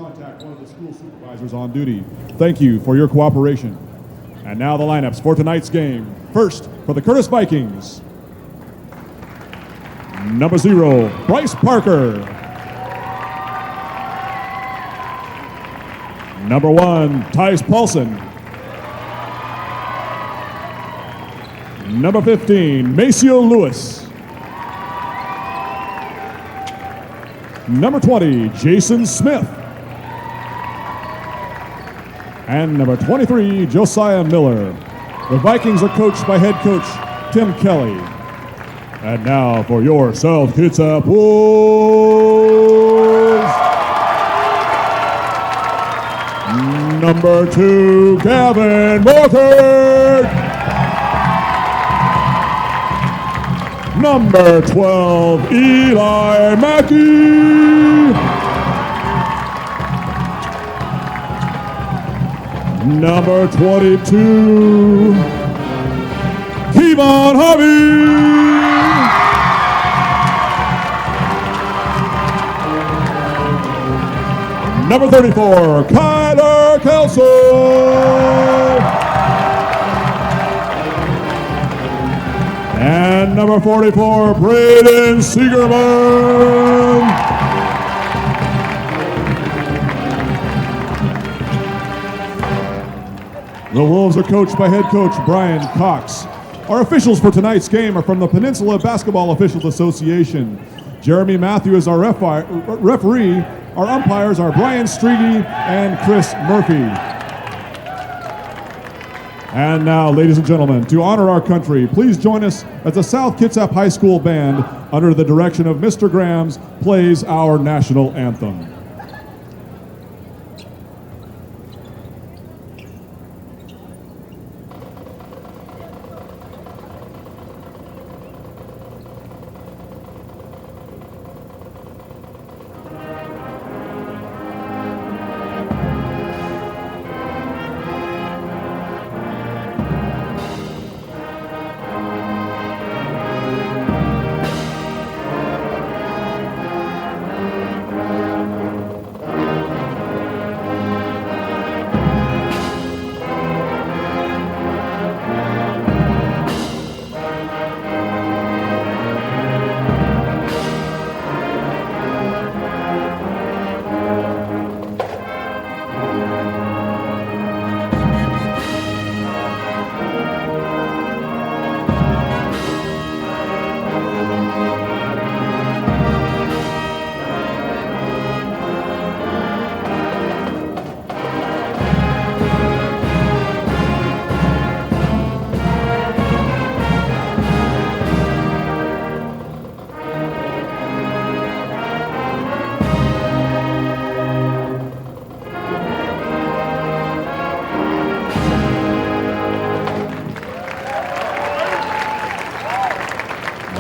contact one of the school supervisors on duty. Thank you for your cooperation. And now the lineups for tonight's game. First, for the Curtis Vikings, number 0, Bryce Parker. Number 1, Tice Paulson. Number 15, Maceo Lewis. Number 20, Jason Smith. And number 23, Josiah Miller. The Vikings are coached by head coach Tim Kelly. And now for your South Kitsap Wolves. Number 2, Gavin Morford. Number 12, Eli Mackey. Number 22, Kevon Harvey. Number 34, Kyler Kelso. And number 44, Braden Seegerman. The Wolves are coached by head coach Brain Cox. Our officials for tonight's game are from the Peninsula Basketball Officials Association. Jeremy Matthew is our referee. Our umpires are Brian Strigi and Chris Murphy. And now, ladies and gentlemen, to honor our country, please join us as the South Kitsap High School Band, under the direction of Mr. Grams, plays our national anthem.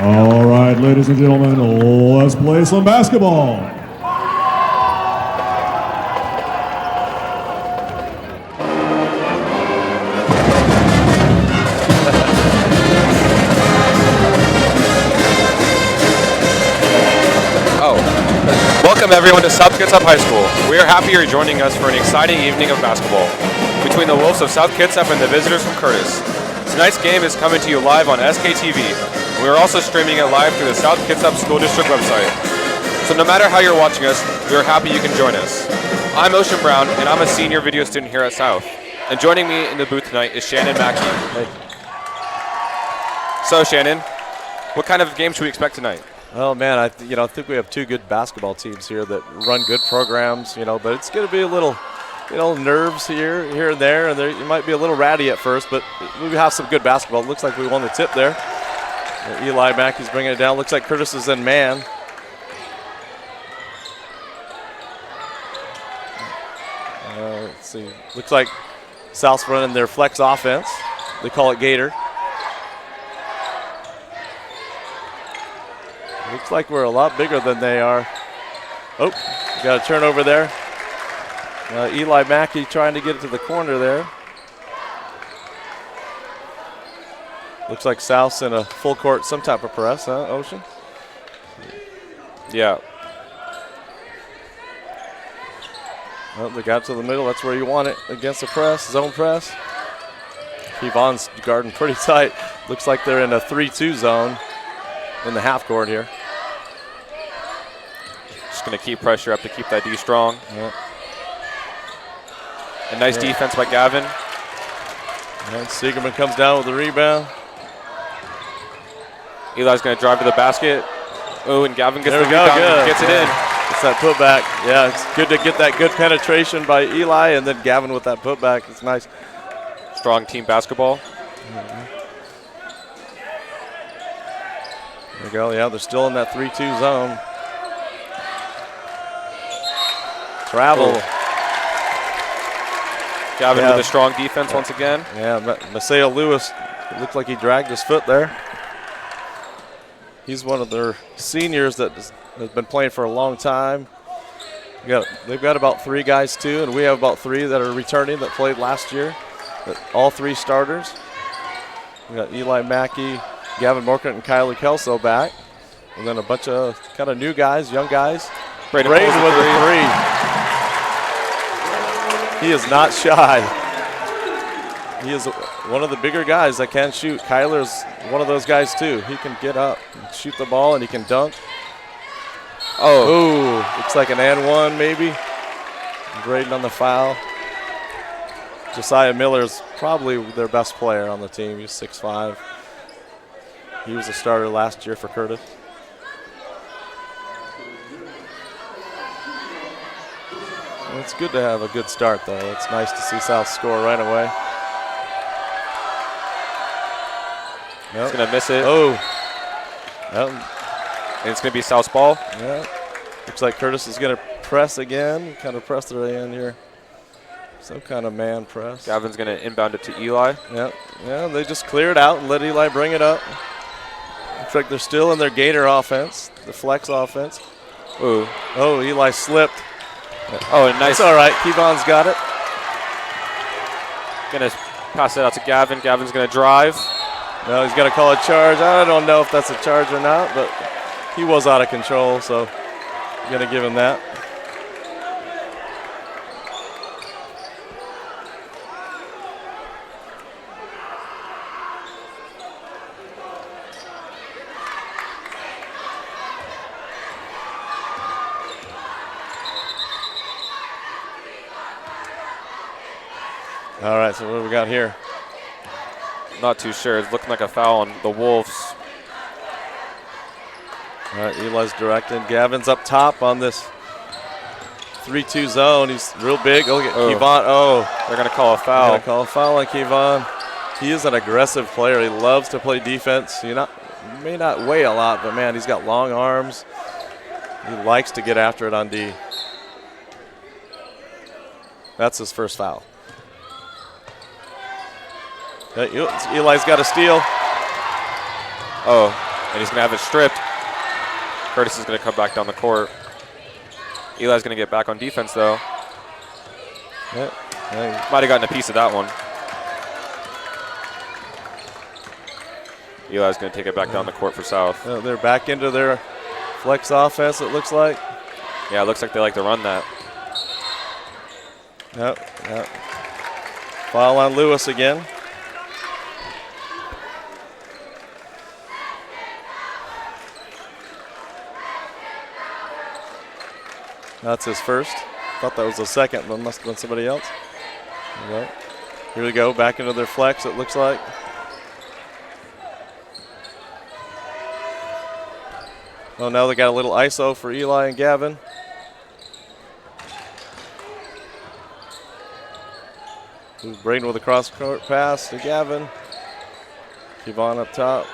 All right, ladies and gentlemen, let's play some basketball. Welcome everyone to South Kitsap High School. We are happy you're joining us for an exciting evening of basketball between the Wolves of South Kitsap and the visitors from Curtis. Tonight's game is coming to you live on SKTV. We are also streaming it live through the South Kitsap School District website. So no matter how you're watching us, we are happy you can join us. I'm Ocean Brown, and I'm a senior video student here at South. And joining me in the booth tonight is Shannon Mackey. Hey. So Shannon, what kind of game should we expect tonight? Oh man, I think we have two good basketball teams here that run good programs, but it's going to be a little, nerves here and there, and you might be a little ratty at first, but we have some good basketball. It looks like we won the tip there. Eli Mackey's bringing it down. Looks like Curtis is in man. Let's see. Looks like South's running their flex offense. They call it Gator. Looks like we're a lot bigger than they are. Oh, got a turnover there. Eli Mackey trying to get it to the corner there. Looks like South's in a full court, some type of press, huh, Ocean? Yeah. Well, they got to the middle. That's where you want it against the press, zone press. Kevon's guarding pretty tight. Looks like they're in a 3-2 zone in the half court here. Just going to keep pressure up to keep that D strong. Yeah. A nice defense by Gavin. And Siegerman comes down with the rebound. Eli's going to drive to the basket. Oh, and Gavin gets There the we go, rebound good. and gets it in. It's that putback. Yeah, it's good to get that good penetration by Eli, and then Gavin with that putback. It's nice. Strong team basketball. There we go. Yeah, they're still in that 3-2 zone. Travel. Oh. Gavin with a strong defense once again. Yeah, Maseo Lewis, it looked like he dragged his foot there. He's one of their seniors that has been playing for a long time. They've got about 3 guys too, and we have about 3 that are returning that played last year. All 3 starters. We got Eli Mackey, Gavin Morkant, and Kylie Kelso back. And then a bunch of kind of new guys, young guys. Braden with a 3. He is not shy. He is one of the bigger guys that can shoot. Kyler's one of those guys too. He can get up and shoot the ball, and he can dunk. Oh, looks like an and one maybe. Braden on the foul. Josiah Miller's probably their best player on the team. He's 6'5". He was a starter last year for Curtis. It's good to have a good start, though. It's nice to see South score right away. He's going to miss it. Oh. And it's going to be South's ball. Yeah. Looks like Curtis is going to press again. Kind of press their way in here. Some kind of man press. Gavin's going to inbound it to Eli. Yeah. Yeah, they just clear it out and let Eli bring it up. Looks like they're still in their Gator offense, the flex offense. Ooh. Oh, Eli slipped. Oh, and nice. It's all right. Kevon's got it. Going to pass it out to Gavin. Gavin's going to drive. No, he's going to call a charge. I don't know if that's a charge or not, but he was out of control, so I'm going to give him that. All right, so what do we got here? Not too sure. It's looking like a foul on the Wolves. All right, Eli's directing. Gavin's up top on this 3-2 zone. He's real big. Look at Kevon. Oh, they're going to call a foul. They're going to call a foul on Kevon. He is an aggressive player. He loves to play defense. He may not weigh a lot, but, man, he's got long arms. He likes to get after it on D. That's his first foul. Eli's got a steal. Oh, and he's going to have it stripped. Curtis is going to come back down the court. Eli's going to get back on defense, though. Yeah. Might have gotten a piece of that one. Eli's going to take it back down the court for South. They're back into their flex offense, it looks like. Yeah, it looks like they like to run that. Yep. Foul on Lewis again. That's his first. Thought that was the second, but must have been somebody else. All right. Here we go, back into their flex, it looks like. Oh, now they got a little ISO for Eli and Gavin. Braden with a cross-court pass to Gavin. Kevon up top.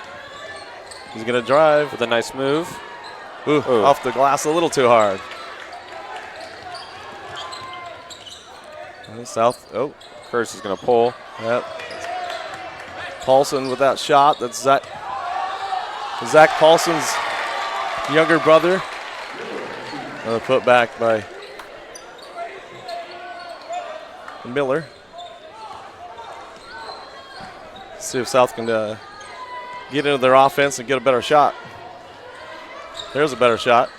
He's going to drive. With a nice move. Ooh, off the glass a little too hard. South. Oh, Curtis is going to pull. Yep. Paulson with that shot. That's Zach Paulson's younger brother. Another putback by Miller. Let's see if South can get into their offense and get a better shot. There's a better shot.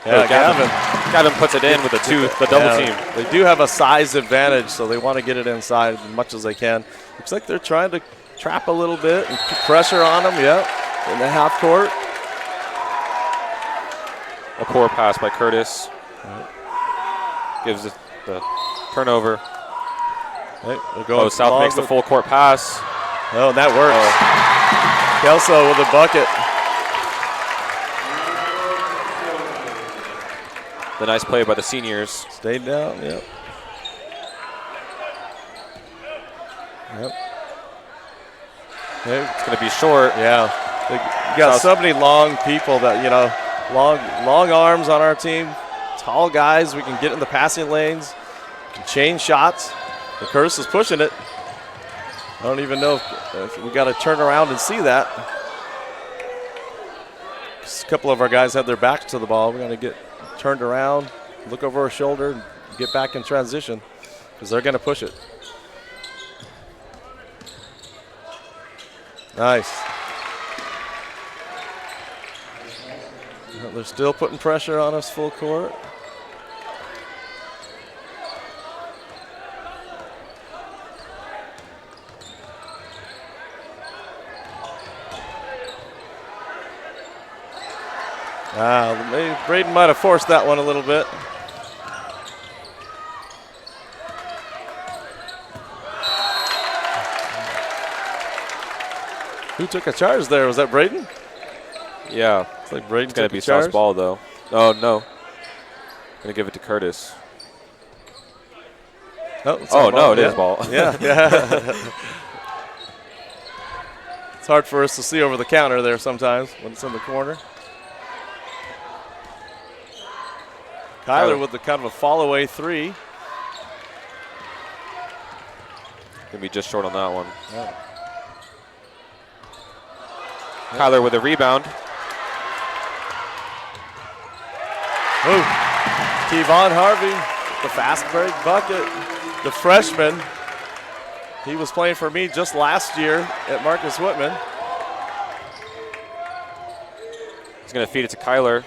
Yeah, Gavin. Kevin puts it in with the double team. They do have a size advantage, so they want to get it inside as much as they can. Looks like they're trying to trap a little bit and put pressure on them, in the half court. A poor pass by Curtis. Gives it the turnover. South makes the full court pass. Oh, that works. Kelso with a bucket. The nice play by the seniors. Stayed down, It's going to be short. Yeah. You got so many long people that, long arms on our team. Tall guys. We can get in the passing lanes. We can change shots. And Curtis is pushing it. I don't even know if we got to turn around and see that. A couple of our guys have their backs to the ball. We got to get turned around, look over our shoulder, and get back in transition because they're going to push it. Nice. They're still putting pressure on us full court. Maybe Braden might have forced that one a little bit. Who took a charge there? Was that Braden? Yeah. It's like Braden going to be South's ball, though. Oh, no. Going to give it to Curtis. Oh, no, it is ball. Yeah. It's hard for us to see over the counter there sometimes when it's in the corner. Kyler with the kind of a fall-away three. Going to be just short on that one. Yeah. Kyler with a rebound. Ooh. Kevon Harvey, the fast break bucket. The freshman. He was playing for me just last year at Marcus Whitman. He's going to feed it to Kyler.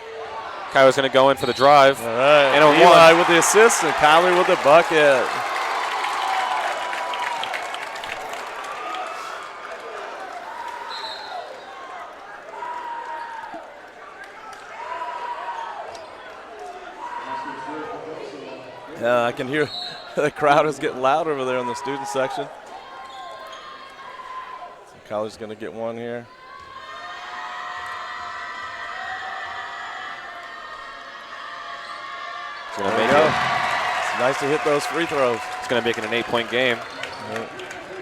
Kyler's going to go in for the drive. All right. And Eli with the assist and Kyler with the bucket. I can hear the crowd is getting loud over there in the student section. So Kyler's going to get one here. He's going to make it. It's nice to hit those free throws. It's going to make it an 8-point game.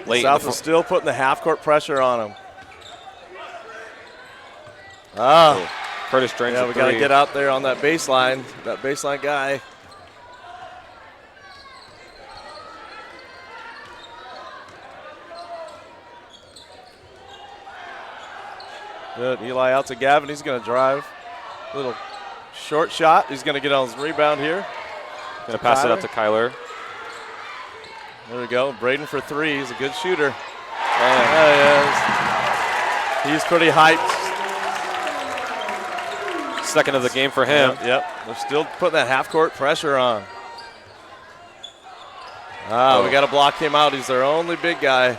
Late South is still putting the half-court pressure on him. Curtis drains the we three. got to get out there on that baseline guy. Good. Eli out to Gavin. He's going to drive. Little short shot. He's going to get on his rebound here. Going to pass it out to Kyler. There we go. Braden for three. He's a good shooter. He's pretty hyped. Second of the game for him. Yep. They're still putting that half-court pressure on. We got to block him out. He's their only big guy.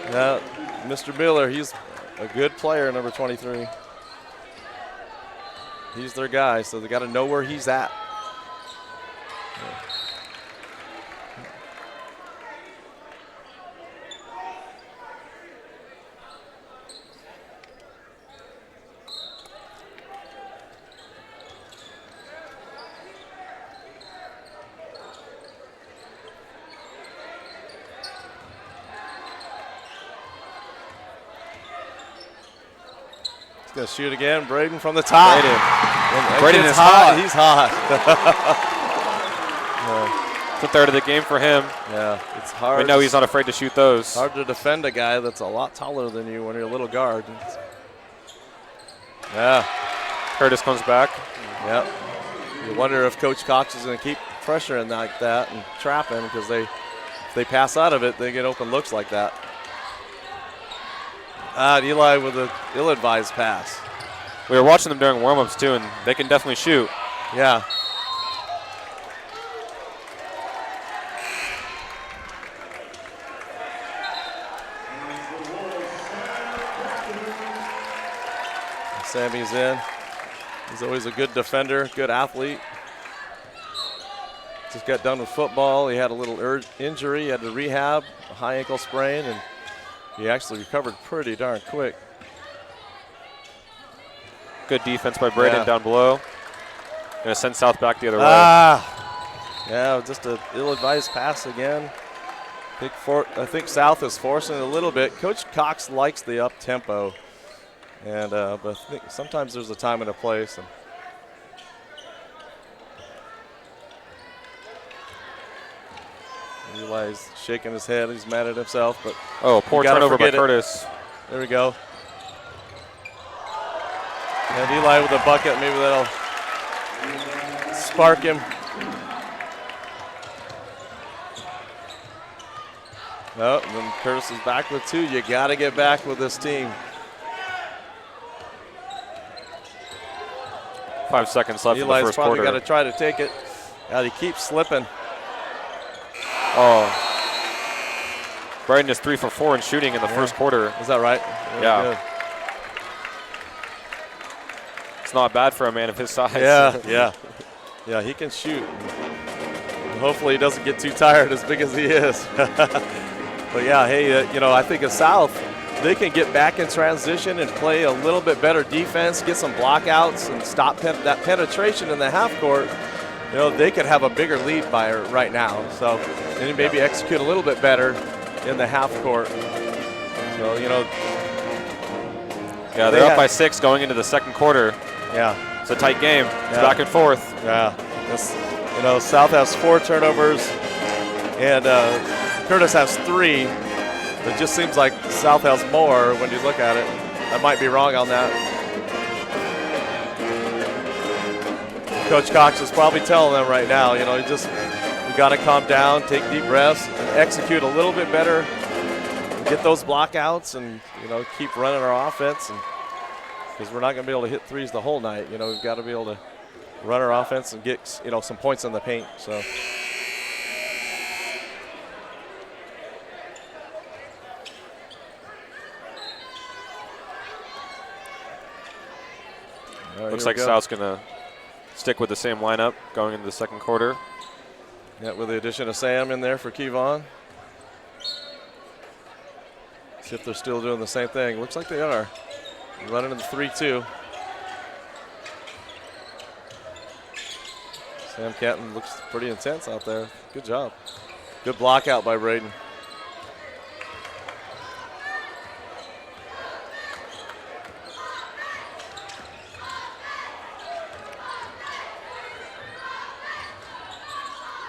Yeah, Mr. Miller, he's a good player, number 23. He's their guy, so they got to know where he's at. Going to shoot again. Braden from the top. Braden is hot. He's hot. It's the third of the game for him. Yeah, it's hard. We know he's not afraid to shoot those. Hard to defend a guy that's a lot taller than you when you're a little guard. Curtis comes back. Yep. You wonder if Coach Cox is going to keep pressuring like that and trapping because if they pass out of it, they get open looks like that. Eli with an ill-advised pass. We were watching them during warm-ups, too, and they can definitely shoot. Yeah. Sammy's in. He's always a good defender, good athlete. Just got done with football. He had a little injury. He had to rehab, a high ankle sprain, and he actually recovered pretty darn quick. Good defense by Braden down below. Going to send South back the other way. Yeah, just an ill-advised pass again. I think South is forcing it a little bit. Coach Cox likes the up-tempo, and but I think sometimes there's a time and a place. And Eli's shaking his head. He's mad at himself, but poor turnover by Curtis. There we go. And Eli with a bucket. Maybe that'll spark him. No, and then Curtis is back with 2. You got to get back with this team. 5 seconds left in the Eli's first probably quarter. got to try to take it. God, he keeps slipping. Braden is 3 for 4 in shooting in the first quarter. Is that right? Yeah. Good. It's not bad for a man of his size. Yeah, he can shoot. Hopefully he doesn't get too tired as big as he is. But yeah, hey, I think of South, they can get back in transition and play a little bit better defense, get some blockouts, and stop that penetration in the half court. They could have a bigger lead by right now. So, and maybe execute a little bit better in the half court. So, Yeah, they're up by 6 going into the second quarter. Yeah. It's a tight game. It's back and forth. Yeah. South has 4 turnovers, and Curtis has 3. It just seems like South has more when you look at it. I might be wrong on that. Coach Cox is probably telling them right now, we got to calm down, take deep breaths, and execute a little bit better, get those blockouts, and keep running our offense, because we're not going to be able to hit threes the whole night. We've got to be able to run our offense and get some points in the paint. So. Looks like South's going to stick with the same lineup going into the second quarter. Yeah, with the addition of Sam in there for Kevon. See if they're still doing the same thing. Looks like they are. Running in the 3-2. Sam Catton looks pretty intense out there. Good job. Good block out by Braden.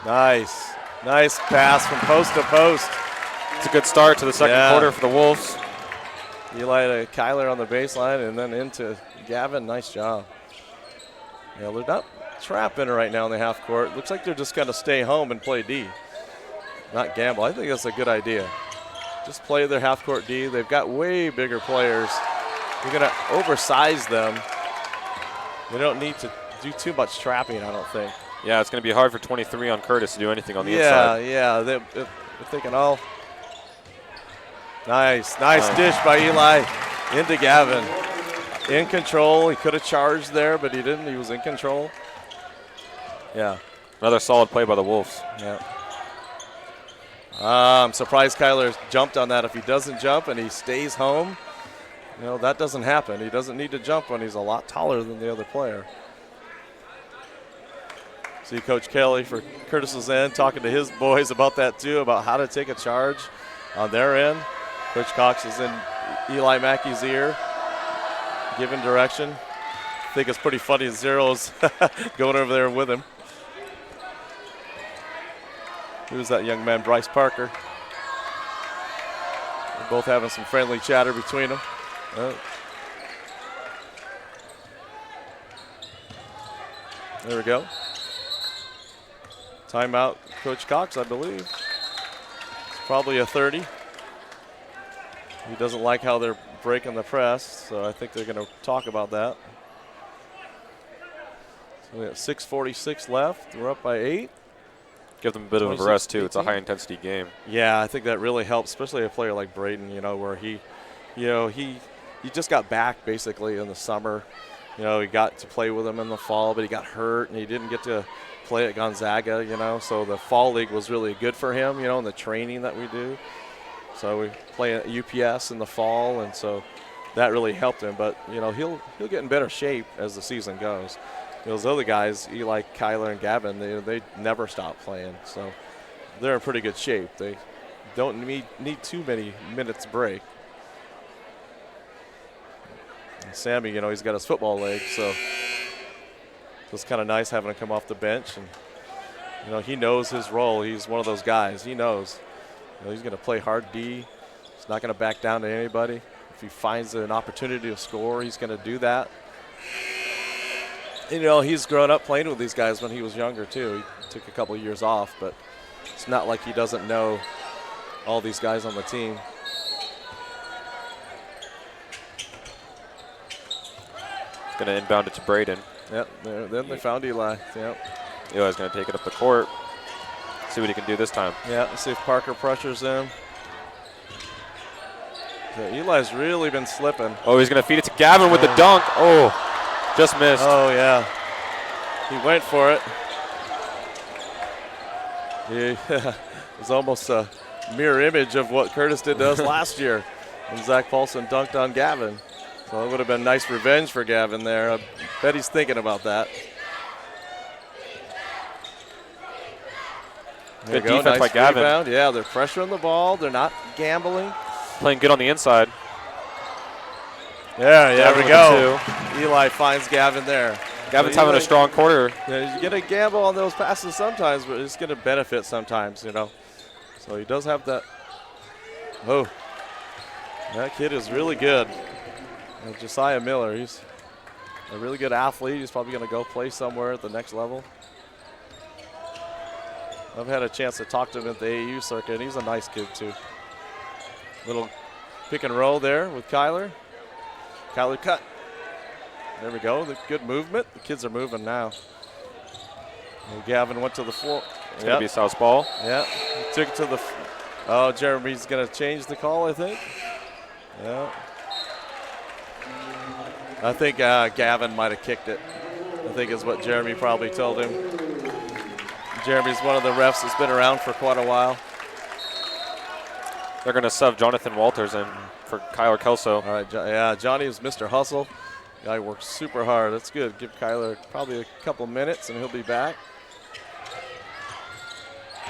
Nice. Nice pass from post to post. It's a good start to the second quarter for the Wolves. Eli to Kyler on the baseline and then into Gavin. Nice job. Yeah, they're not trapping right now in the half court. Looks like they're just going to stay home and play D, not gamble. I think that's a good idea. Just play their half court D. They've got way bigger players. You're going to oversize them. They don't need to do too much trapping, I don't think. Yeah, it's going to be hard for 23 on Curtis to do anything on the inside. Yeah. They're thinking, nice dish by Eli into Gavin. In control. He could have charged there, but he didn't. He was in control. Yeah. Another solid play by the Wolves. Yeah. I'm surprised Kyler jumped on that. If he doesn't jump and he stays home, that doesn't happen. He doesn't need to jump when he's a lot taller than the other player. See Coach Kelly for Curtis's end talking to his boys about that too, about how to take a charge on their end. Coach Cox is in Eli Mackey's ear, giving direction. I think it's pretty funny Zero's going over there with him. Who's that young man? Bryce Parker. They're both having some friendly chatter between them. There we go. Timeout, Coach Cox, I believe. It's probably a 30. He doesn't like how they're breaking the press, so I think they're going to talk about that. So we got 6:46 left. We're up by 8. Give them a bit of a rest, too. 18. It's a high-intensity game. Yeah, I think that really helps, especially a player like Braden, where you he just got back basically in the summer. You know, he got to play with him in the fall, but he got hurt and he didn't get to play at Gonzaga, you know. So the fall league was really good for him, you know, and the training that we do. So we play at UPS in the fall, and so that really helped him. But, you know, he'll get in better shape as the season goes. Those other guys, Eli, Kyler, and Gavin, they never stop playing. So they're in pretty good shape. They don't need too many minutes break. And Sammy, you know, he's got his football leg, so it's kind of nice having him come off the bench. And, you know, he knows his role. He's one of those guys. He knows. You know, he's going to play hard D. He's not going to back down to anybody. If he finds an opportunity to score, he's going to do that. And, you know, he's grown up playing with these guys when he was younger, too. He took a couple of years off, but it's not like he doesn't know all these guys on the team. He's going to inbound it to Braden. Yep, then they found Eli. Yep. Eli's going to take it up the court. See what he can do this time. Yeah, let's see if Parker pressures him. Yeah, Eli's really been slipping. Oh, he's going to feed it to Gavin with the dunk. Oh, just missed. Oh, yeah. He went for it. Yeah, it was almost a mirror image of what Curtis did to us last year when Zach Paulson dunked on Gavin. So it would have been nice revenge for Gavin there. I bet he's thinking about that. Good defense by Gavin. Rebound. Yeah, they're pressuring the ball. They're not gambling. Playing good on the inside. There we go. Eli finds Gavin there. Gavin's having a strong quarter. Yeah, you get a gamble on those passes sometimes, but it's going to benefit sometimes, you know. So he does have that. Oh, that kid is really good. And Josiah Miller, he's a really good athlete. He's probably going to go play somewhere at the next level. I've had a chance to talk to him at the AAU circuit, and he's a nice kid, too. Little pick and roll there with Kyler. Kyler cut. There we go. The good movement. The kids are moving now. And Gavin went to the floor. It's going to be southpaw. Yeah. He took it to the. Oh, Jeremy's going to change the call, I think. Yeah. I think Gavin might have kicked it. I think is what Jeremy probably told him. Jeremy's one of the refs that's been around for quite a while. They're going to sub Jonathan Walters in for Kyler Kelso. All right, yeah, Johnny is Mr. Hustle. Guy works super hard. That's good. Give Kyler probably a couple minutes, and he'll be back.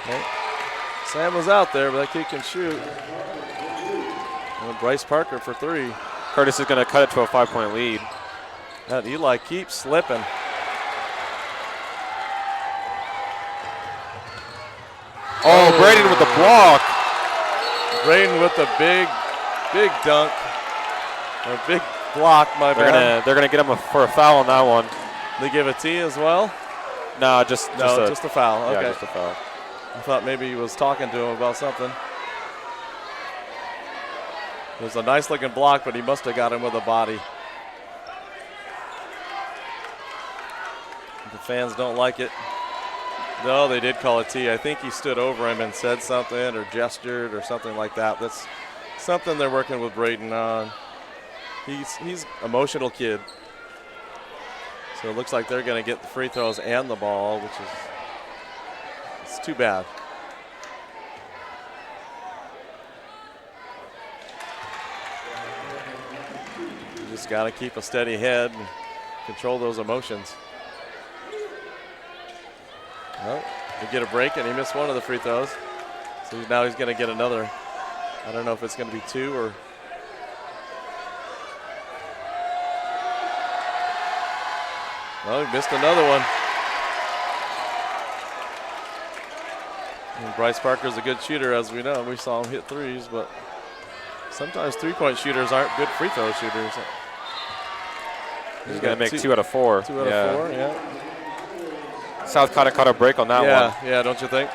Okay. Sam was out there, but that kid can shoot. And Bryce Parker for three. Curtis is going to cut it to a 5-point lead. That Eli keeps slipping. Oh, Braden with the block. Braden with the big dunk. A big block, my bad. They're gonna get him for a foul on that one. They give a T as well? No, just a foul. Okay. Yeah, just a foul. I thought maybe he was talking to him about something. It was a nice looking block, but he must have got him with a body. The fans don't like it. No, they did call a T. I think he stood over him and said something or gestured or something like that. That's something they're working with Braden on. He's an emotional kid. So it looks like they're going to get the free throws and the ball, which is it's too bad. You just got to keep a steady head and control those emotions. Well, they get a break, and he missed one of the free throws. So now he's going to get another. I don't know if it's going to be two or. Well, he missed another one. And Bryce Parker's a good shooter, as we know. We saw him hit threes, but sometimes three-point shooters aren't good free throw shooters. He's going to make 2 out of 4. 2 out of 4, yeah. South caught a break on that one. Yeah, don't you think?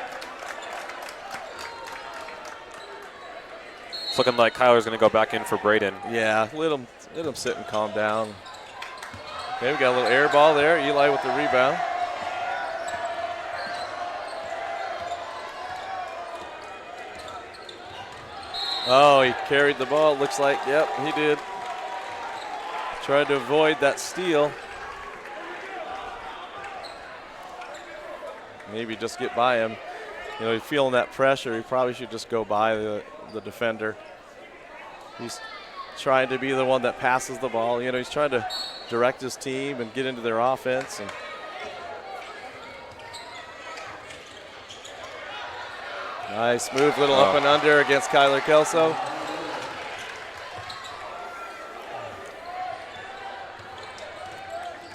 It's looking like Kyler's going to go back in for Braden. Yeah, let him sit and calm down. Okay, we got a little air ball there. Eli with the rebound. Oh, he carried the ball. Looks like, yep, he did. Tried to avoid that steal. Maybe just get by him. You know, he's feeling that pressure. He probably should just go by the defender. He's trying to be the one that passes the ball. You know, he's trying to direct his team and get into their offense. And nice move, little up and under against Kyler Kelso.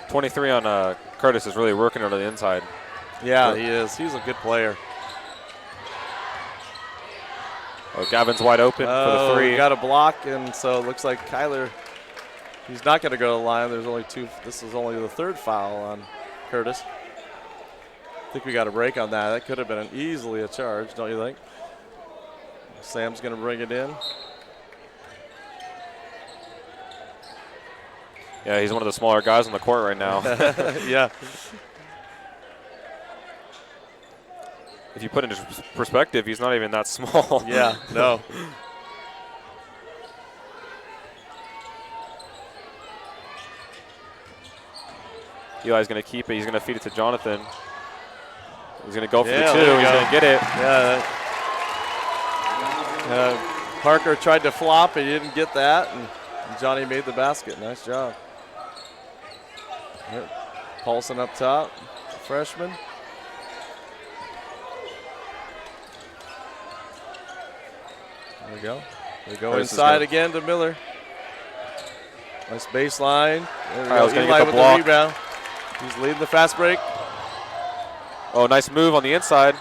.23 on Curtis is really working on the inside. Yeah, he is. He's a good player. Oh, Gavin's wide open for the three. Got a block, and so it looks like Kyler, he's not going to go to the line. There's only two. This is only the third foul on Curtis. I think we got a break on that. That could have been easily a charge, don't you think? Sam's going to bring it in. Yeah, he's one of the smaller guys on the court right now. Yeah. If you put it into perspective, he's not even that small. Yeah, no. Eli's going to keep it. He's going to feed it to Jonathan. He's going to go for the Yeah, two. He's going to get it. Yeah. Parker tried to flop, and he didn't get that, and Johnny made the basket. Nice job. Yep. Paulson up top, freshman. There we go. They go inside again to Miller. Nice baseline. Kyle's going to Eli get the with block. the rebound. He's leading the fast break. Oh, nice move on the inside.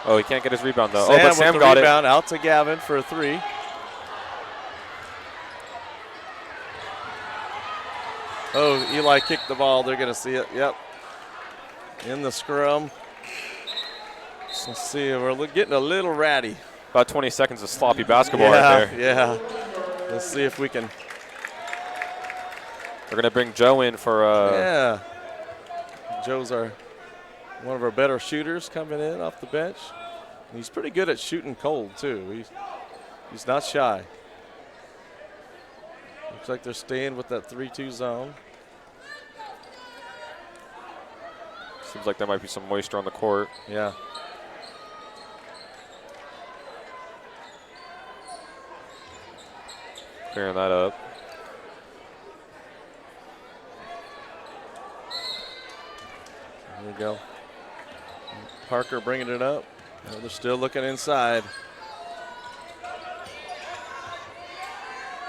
Oh, he can't get his rebound, though. Sam But Sam with the got rebound out to Gavin for a three. Oh, Eli kicked the ball. They're going to see it. Yep. In the scrum. Let's see. We're getting a little ratty. About 20 seconds of sloppy basketball right there. Yeah. Let's see if we can. We're going to bring Joe in for. Yeah. Joe's one of our better shooters coming in off the bench. And he's pretty good at shooting cold, too. He's not shy. Looks like they're staying with that 3-2 zone. Seems like there might be some moisture on the court. Yeah. Clearing that up. There we go. Parker bringing it up. They're still looking inside.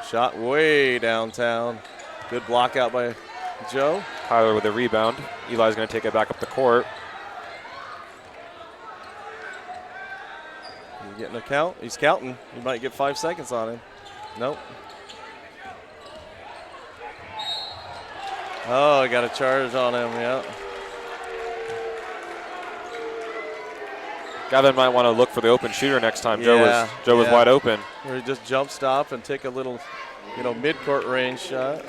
Shot way downtown. Good block out by Joe. Tyler with a rebound. Eli's going to take it back up the court. He's getting a count. He's counting. He might get 5 seconds on him. Nope. Oh, got a charge on him, yeah. Gavin might want to look for the open shooter next time. Joe was wide open. Or he just jump stop and take a little, mid-court range shot.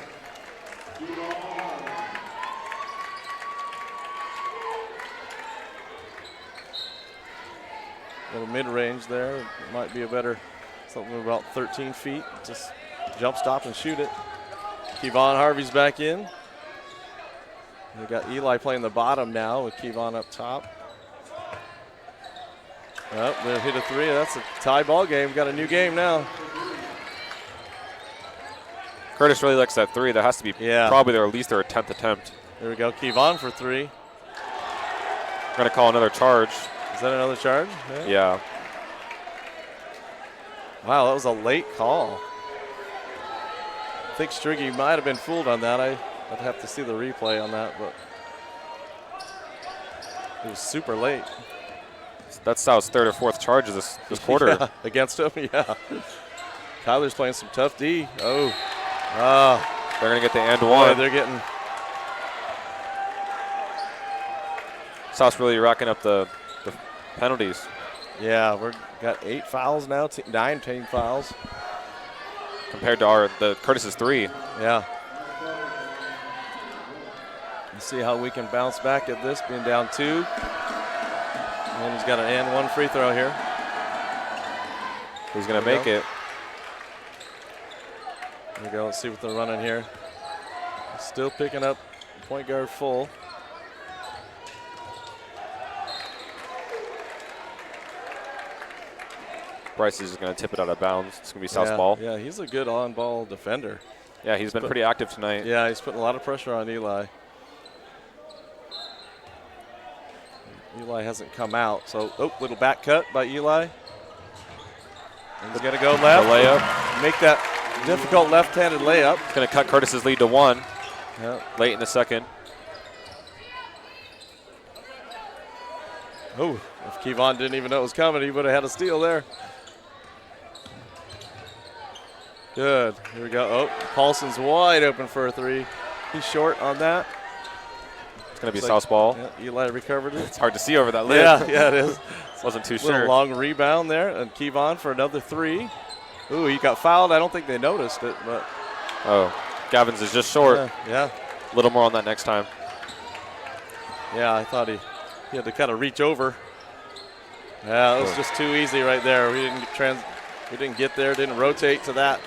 A little mid-range there. It might be a better, something about 13 feet. Just jump stop and shoot it. Kevon Harvey's back in. We got Eli playing the bottom now with Kevon up top. Oh, they hit a three. That's a tie ball game. Got a new game now. Curtis really likes that three. That has to be probably at least their 10th attempt. There we go. Kevon for three. We're going to call another charge. Is that another charge? Yeah. Wow, that was a late call. I think Striggy might have been fooled on that. I'd have to see the replay on that, but it was super late. That's South's third or fourth charge of this quarter. Yeah, against him, yeah. Tyler's playing some tough D. They're going to get the and one. They're getting. South's really racking up the penalties. Yeah, we've got 8 fouls now, 9 team fouls. Compared to the Curtis's 3. Yeah. Let's see how we can bounce back at this, being down 2. And he's got an and one free throw here. He's going to make it. Here we go. Let's see what they're running here. Still picking up point guard full. Bryce is going to tip it out of bounds. It's going to be southpaw. Yeah, he's a good on-ball defender. Yeah, he's been pretty active tonight. Yeah, he's putting a lot of pressure on Eli. Eli hasn't come out, so little back cut by Eli. He's going to go left. The layup. Make that difficult left-handed layup. It's going to cut Curtis's lead to 1 Yeah. late in the second. Oh, if Kevon didn't even know it was coming, he would have had a steal there. Good. Here we go. Oh, Paulson's wide open for a 3. He's short on that. It's going to be southpaw. Yeah, Eli recovered it. It's hard to see over that lid. Yeah, it is. Wasn't too Little sure. long rebound there, and Kevon for another 3. Ooh, he got fouled. I don't think they noticed it, but. Oh, Gavins is just short. Yeah. A little more on that next time. Yeah, I thought he had to kind of reach over. Yeah, it was just too easy right there. We didn't get there, didn't rotate to that.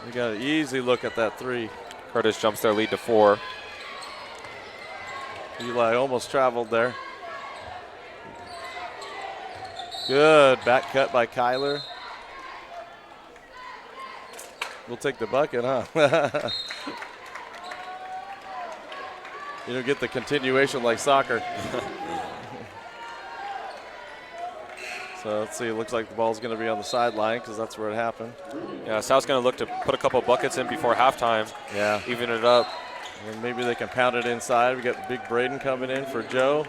We got an easy look at that 3. Curtis jumps their lead to 4. Eli almost traveled there. Good back cut by Kyler. We'll take the bucket, huh? You don't get the continuation like soccer. So let's see, it looks like the ball's going to be on the sideline because that's where it happened. Yeah, South's going to look to put a couple buckets in before halftime. Yeah. Even it up. And maybe they can pound it inside. We got Big Braden coming in for Joe.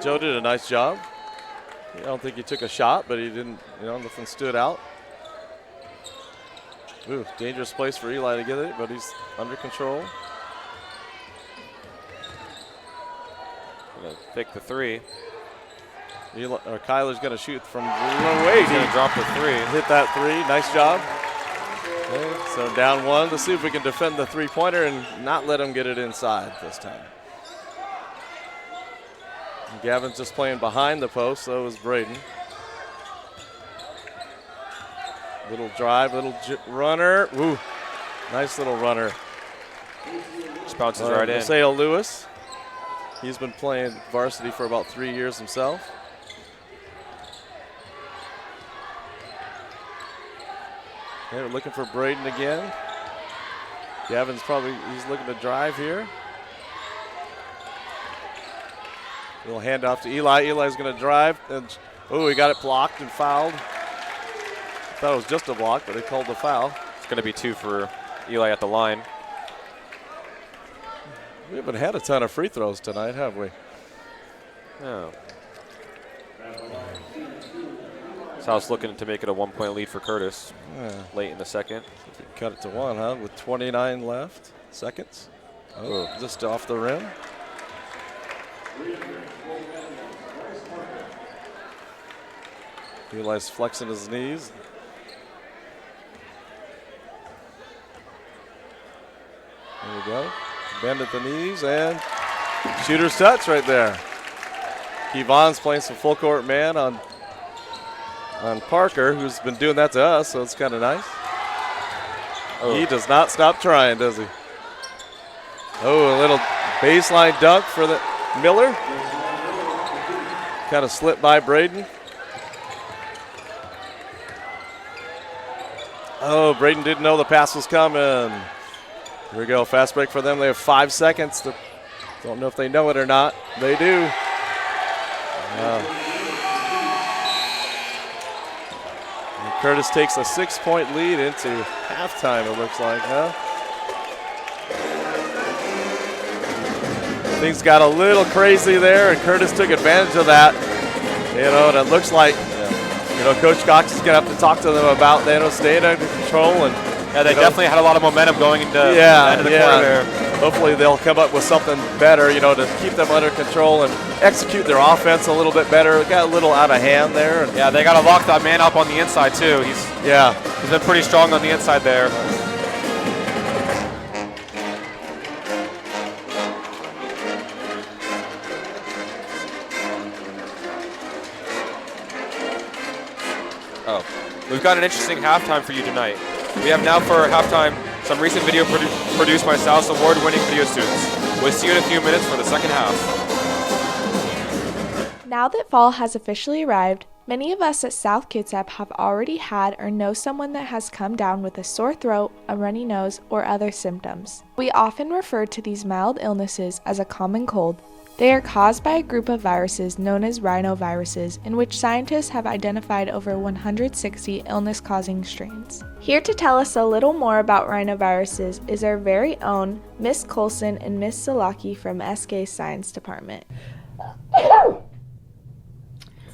Joe did a nice job. I don't think he took a shot, but he didn't, nothing stood out. Ooh, dangerous place for Eli to get it, but he's under control. Gonna take the 3. Kyler's going to shoot from way. He's going to drop the 3. Hit that 3. Nice job. Okay, so down 1. Let's see if we can defend the 3-pointer and not let him get it inside this time. And Gavin's just playing behind the post, so is Braden. Little drive, little runner. Ooh, nice little runner. Just bounces right in. Sale Lewis. He's been playing varsity for about 3 years himself. They're looking for Braden again. Gavin's he's looking to drive here. Little handoff to Eli. Eli's going to drive. And he got it blocked and fouled. Thought it was just a block, but they called the foul. It's going to be 2 for Eli at the line. We haven't had a ton of free throws tonight, have we? No. South's looking to make it a 1-point lead for Curtis late in the second. Cut it to 1, huh? With 29 left seconds. Oh, just off the rim. Eli's flexing his knees. There we go. Bend at the knees and shooter's touch right there. Kevon's playing some full court man on Parker, who's been doing that to us, so it's kind of nice. He does not stop trying, does he? Oh, a little baseline dunk for the Miller. Kind of slipped by Braden. Oh, Braden didn't know the pass was coming. Here we go, fast break for them. They have 5 seconds. Don't know if they know it or not. They do. And Curtis takes a 6-point lead into halftime, it looks like, huh? Things got a little crazy there, and Curtis took advantage of that. And it looks like, Coach Cox is going to have to talk to them about, staying under control. And they definitely had a lot of momentum going into the end of the quarter there. Hopefully they'll come up with something better, to keep them under control and execute their offense a little bit better. It got a little out of hand there. Yeah, they got to lock that man up on the inside too. He's been pretty strong on the inside there. We've got an interesting halftime for you tonight. We have now for halftime some recent video produced by South's award-winning video students. We'll see you in a few minutes for the second half. Now that fall has officially arrived, many of us at South Kitsap have already had or know someone that has come down with a sore throat, a runny nose, or other symptoms. We often refer to these mild illnesses as a common cold. They are caused by a group of viruses known as rhinoviruses, in which scientists have identified over 160 illness-causing strains. Here to tell us a little more about rhinoviruses is our very own Miss Colson and Miss Salaki from SK Science Department.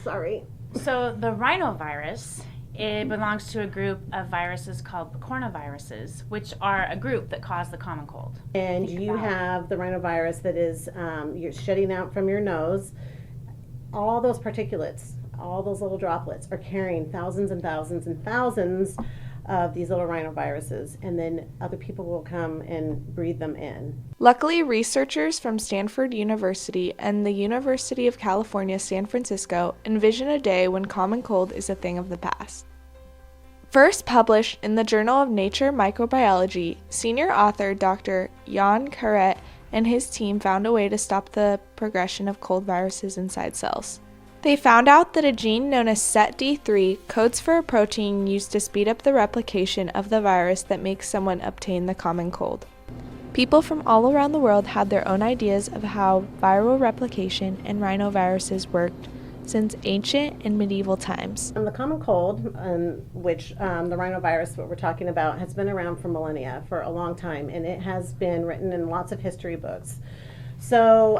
Sorry. So the rhinovirus, it belongs to a group of viruses called picornaviruses, which are a group that cause the common cold. And you have the rhinovirus that is you're shedding out from your nose. All those particulates, all those little droplets are carrying thousands and thousands and thousands of these little rhinoviruses, and then other people will come and breathe them in. Luckily, researchers from Stanford University and the University of California, San Francisco envision a day when common cold is a thing of the past. First published in the Journal of Nature Microbiology, senior author Dr. Jan Karet and his team found a way to stop the progression of cold viruses inside cells. They found out that a gene known as SETD3 codes for a protein used to speed up the replication of the virus that makes someone obtain the common cold. People from all around the world had their own ideas of how viral replication and rhinoviruses worked since ancient and medieval times. And the common cold, which the rhinovirus, what we're talking about, has been around for millennia, for a long time, and it has been written in lots of history books. So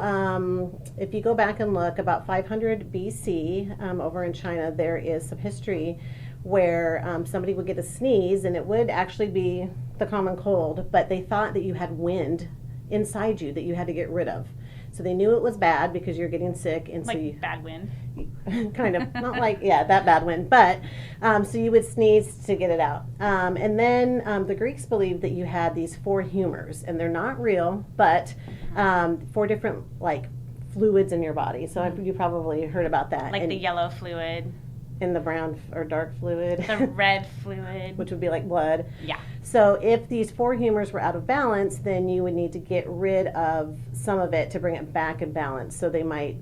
if you go back and look, about 500 BC over in China, there is some history where somebody would get a sneeze and it would actually be the common cold, but they thought that you had wind inside you that you had to get rid of. So they knew it was bad because you're getting sick. And Like so you, bad wind. kind of, not like, yeah, that bad wind, but so you would sneeze to get it out. And then the Greeks believed that you had these 4 humors, and they're not real, but 4 different like fluids in your body. So you probably heard about that. Like the yellow fluid, and the brown or dark fluid. the red fluid. Which would be like blood. Yeah. So if these 4 humors were out of balance, then you would need to get rid of some of it to bring it back in balance. So they might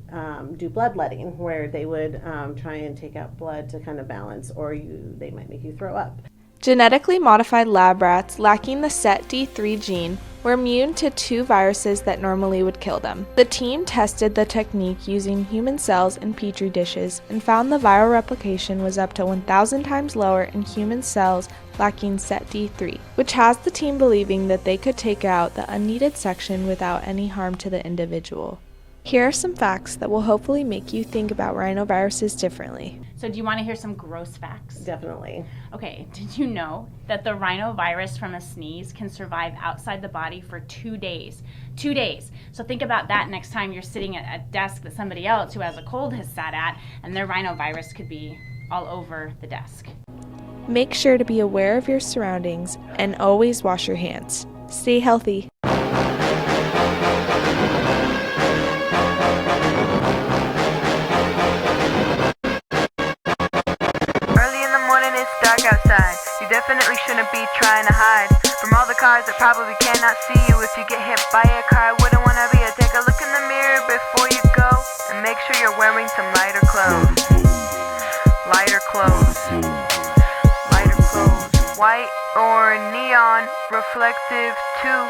do bloodletting, where they would try and take out blood to kind of balance, or they might make you throw up. Genetically modified lab rats lacking the SETD3 gene were immune to 2 viruses that normally would kill them. The team tested the technique using human cells in petri dishes and found the viral replication was up to 1,000 times lower in human cells lacking SETD3, which has the team believing that they could take out the unneeded section without any harm to the individual. Here are some facts that will hopefully make you think about rhinoviruses differently. So do you want to hear some gross facts? Definitely. Okay, did you know that the rhinovirus from a sneeze can survive outside the body for 2 days? 2 days. So think about that next time you're sitting at a desk that somebody else who has a cold has sat at, and their rhinovirus could be all over the desk. Make sure to be aware of your surroundings and always wash your hands. Stay healthy. Outside, you definitely shouldn't be trying to hide from all the cars that probably cannot see you. If you get hit by a car, I wouldn't want to be a take a look in the mirror before you go, and make sure you're wearing some lighter clothes. Lighter clothes. Lighter clothes. White or neon reflective too.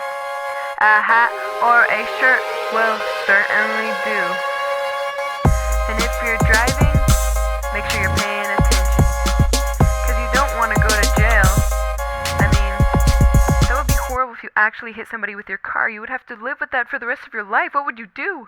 A hat or a shirt will certainly do. And if you're driving, make sure you're paying attention. Want to go to jail. I mean, that would be horrible if you actually hit somebody with your car. You would have to live with that for the rest of your life. What would you do?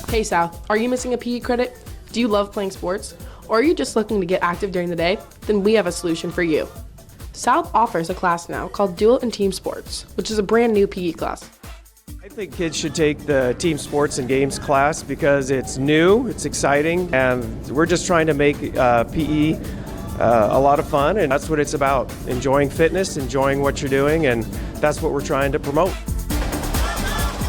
Hey Sal, are you missing a PE credit? Do you love playing sports? Or are you just looking to get active during the day? Then we have a solution for you. South offers a class now called JUUL and Team Sports, which is a brand new PE class. I think kids should take the team sports and games class because it's new, it's exciting, and we're just trying to make PE a lot of fun, and that's what it's about, enjoying fitness, enjoying what you're doing, and that's what we're trying to promote.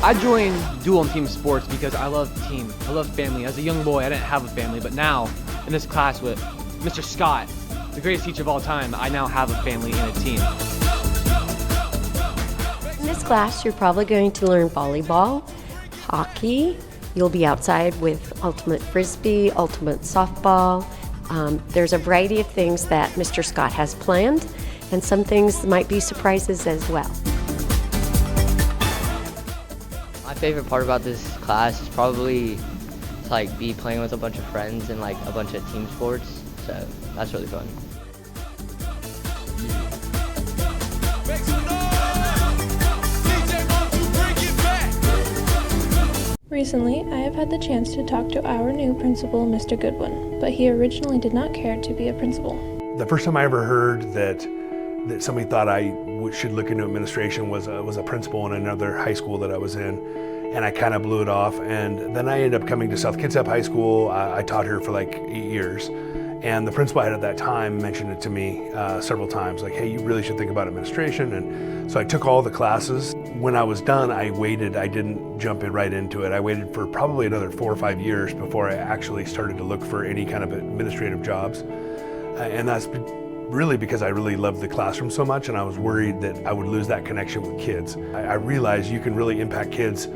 I joined JUUL and team sports because I love team. I love family. As a young boy, I didn't have a family, but now in this class with Mr. Scott, the greatest teacher of all time, I now have a family and a team. In this class, you're probably going to learn volleyball, hockey. You'll be outside with ultimate frisbee, ultimate softball. There's a variety of things that Mr. Scott has planned, and some things might be surprises as well. My favorite part about this class is probably like be playing with a bunch of friends and like a bunch of team sports. So that's really fun. Recently, I have had the chance to talk to our new principal, Mr. Goodwin, but he originally did not care to be a principal. The first time I ever heard that somebody thought I should look into administration was a principal in another high school that I was in, and I kind of blew it off. And then I ended up coming to South Kitsap High School. I taught here for like 8 years, and the principal I had at that time mentioned it to me several times, like, hey, you really should think about administration. And so I took all the classes. When I was done, I waited. I didn't jump right into it. I waited for probably another 4 or 5 years before I actually started to look for any kind of administrative jobs. And that's really because I really loved the classroom so much, and I was worried that I would lose that connection with kids. I realized you can really impact kids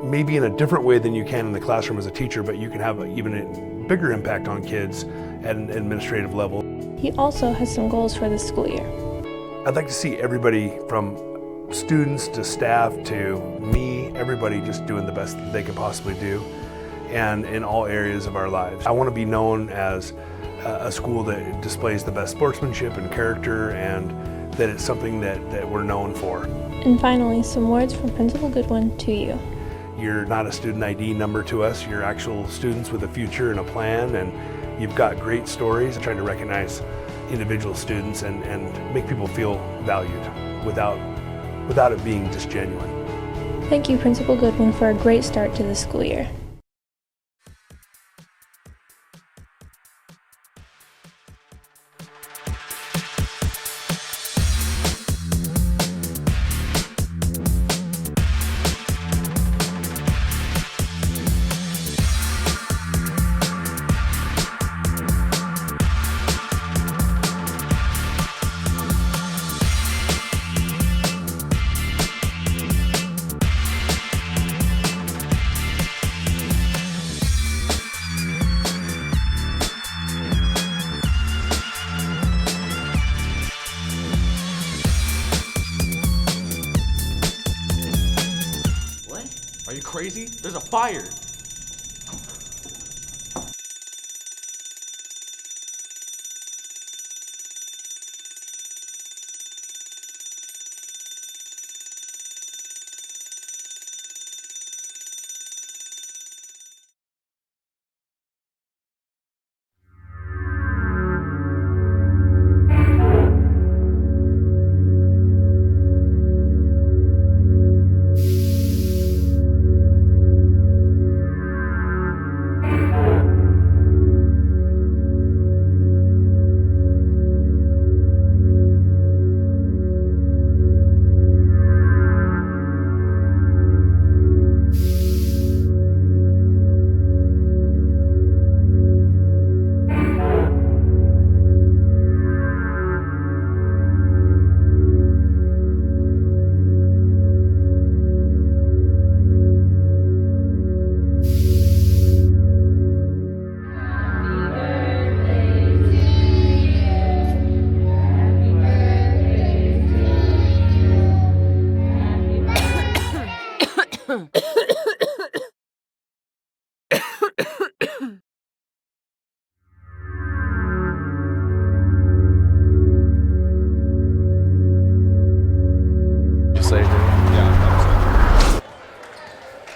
maybe in a different way than you can in the classroom as a teacher, but you can have even a bigger impact on kids at an administrative level. He also has some goals for this school year. I'd like to see everybody from students to staff to me, everybody just doing the best that they can possibly do, and in all areas of our lives. I want to be known as a school that displays the best sportsmanship and character, and that it's something that we're known for. And finally, some words from Principal Goodwin to you. You're not a student ID number to us. You're actual students with a future and a plan, and you've got great stories. I'm trying to recognize individual students and make people feel valued without it being just genuine. Thank you, Principal Goodwin, for a great start to the school year. Are you crazy? There's a fire!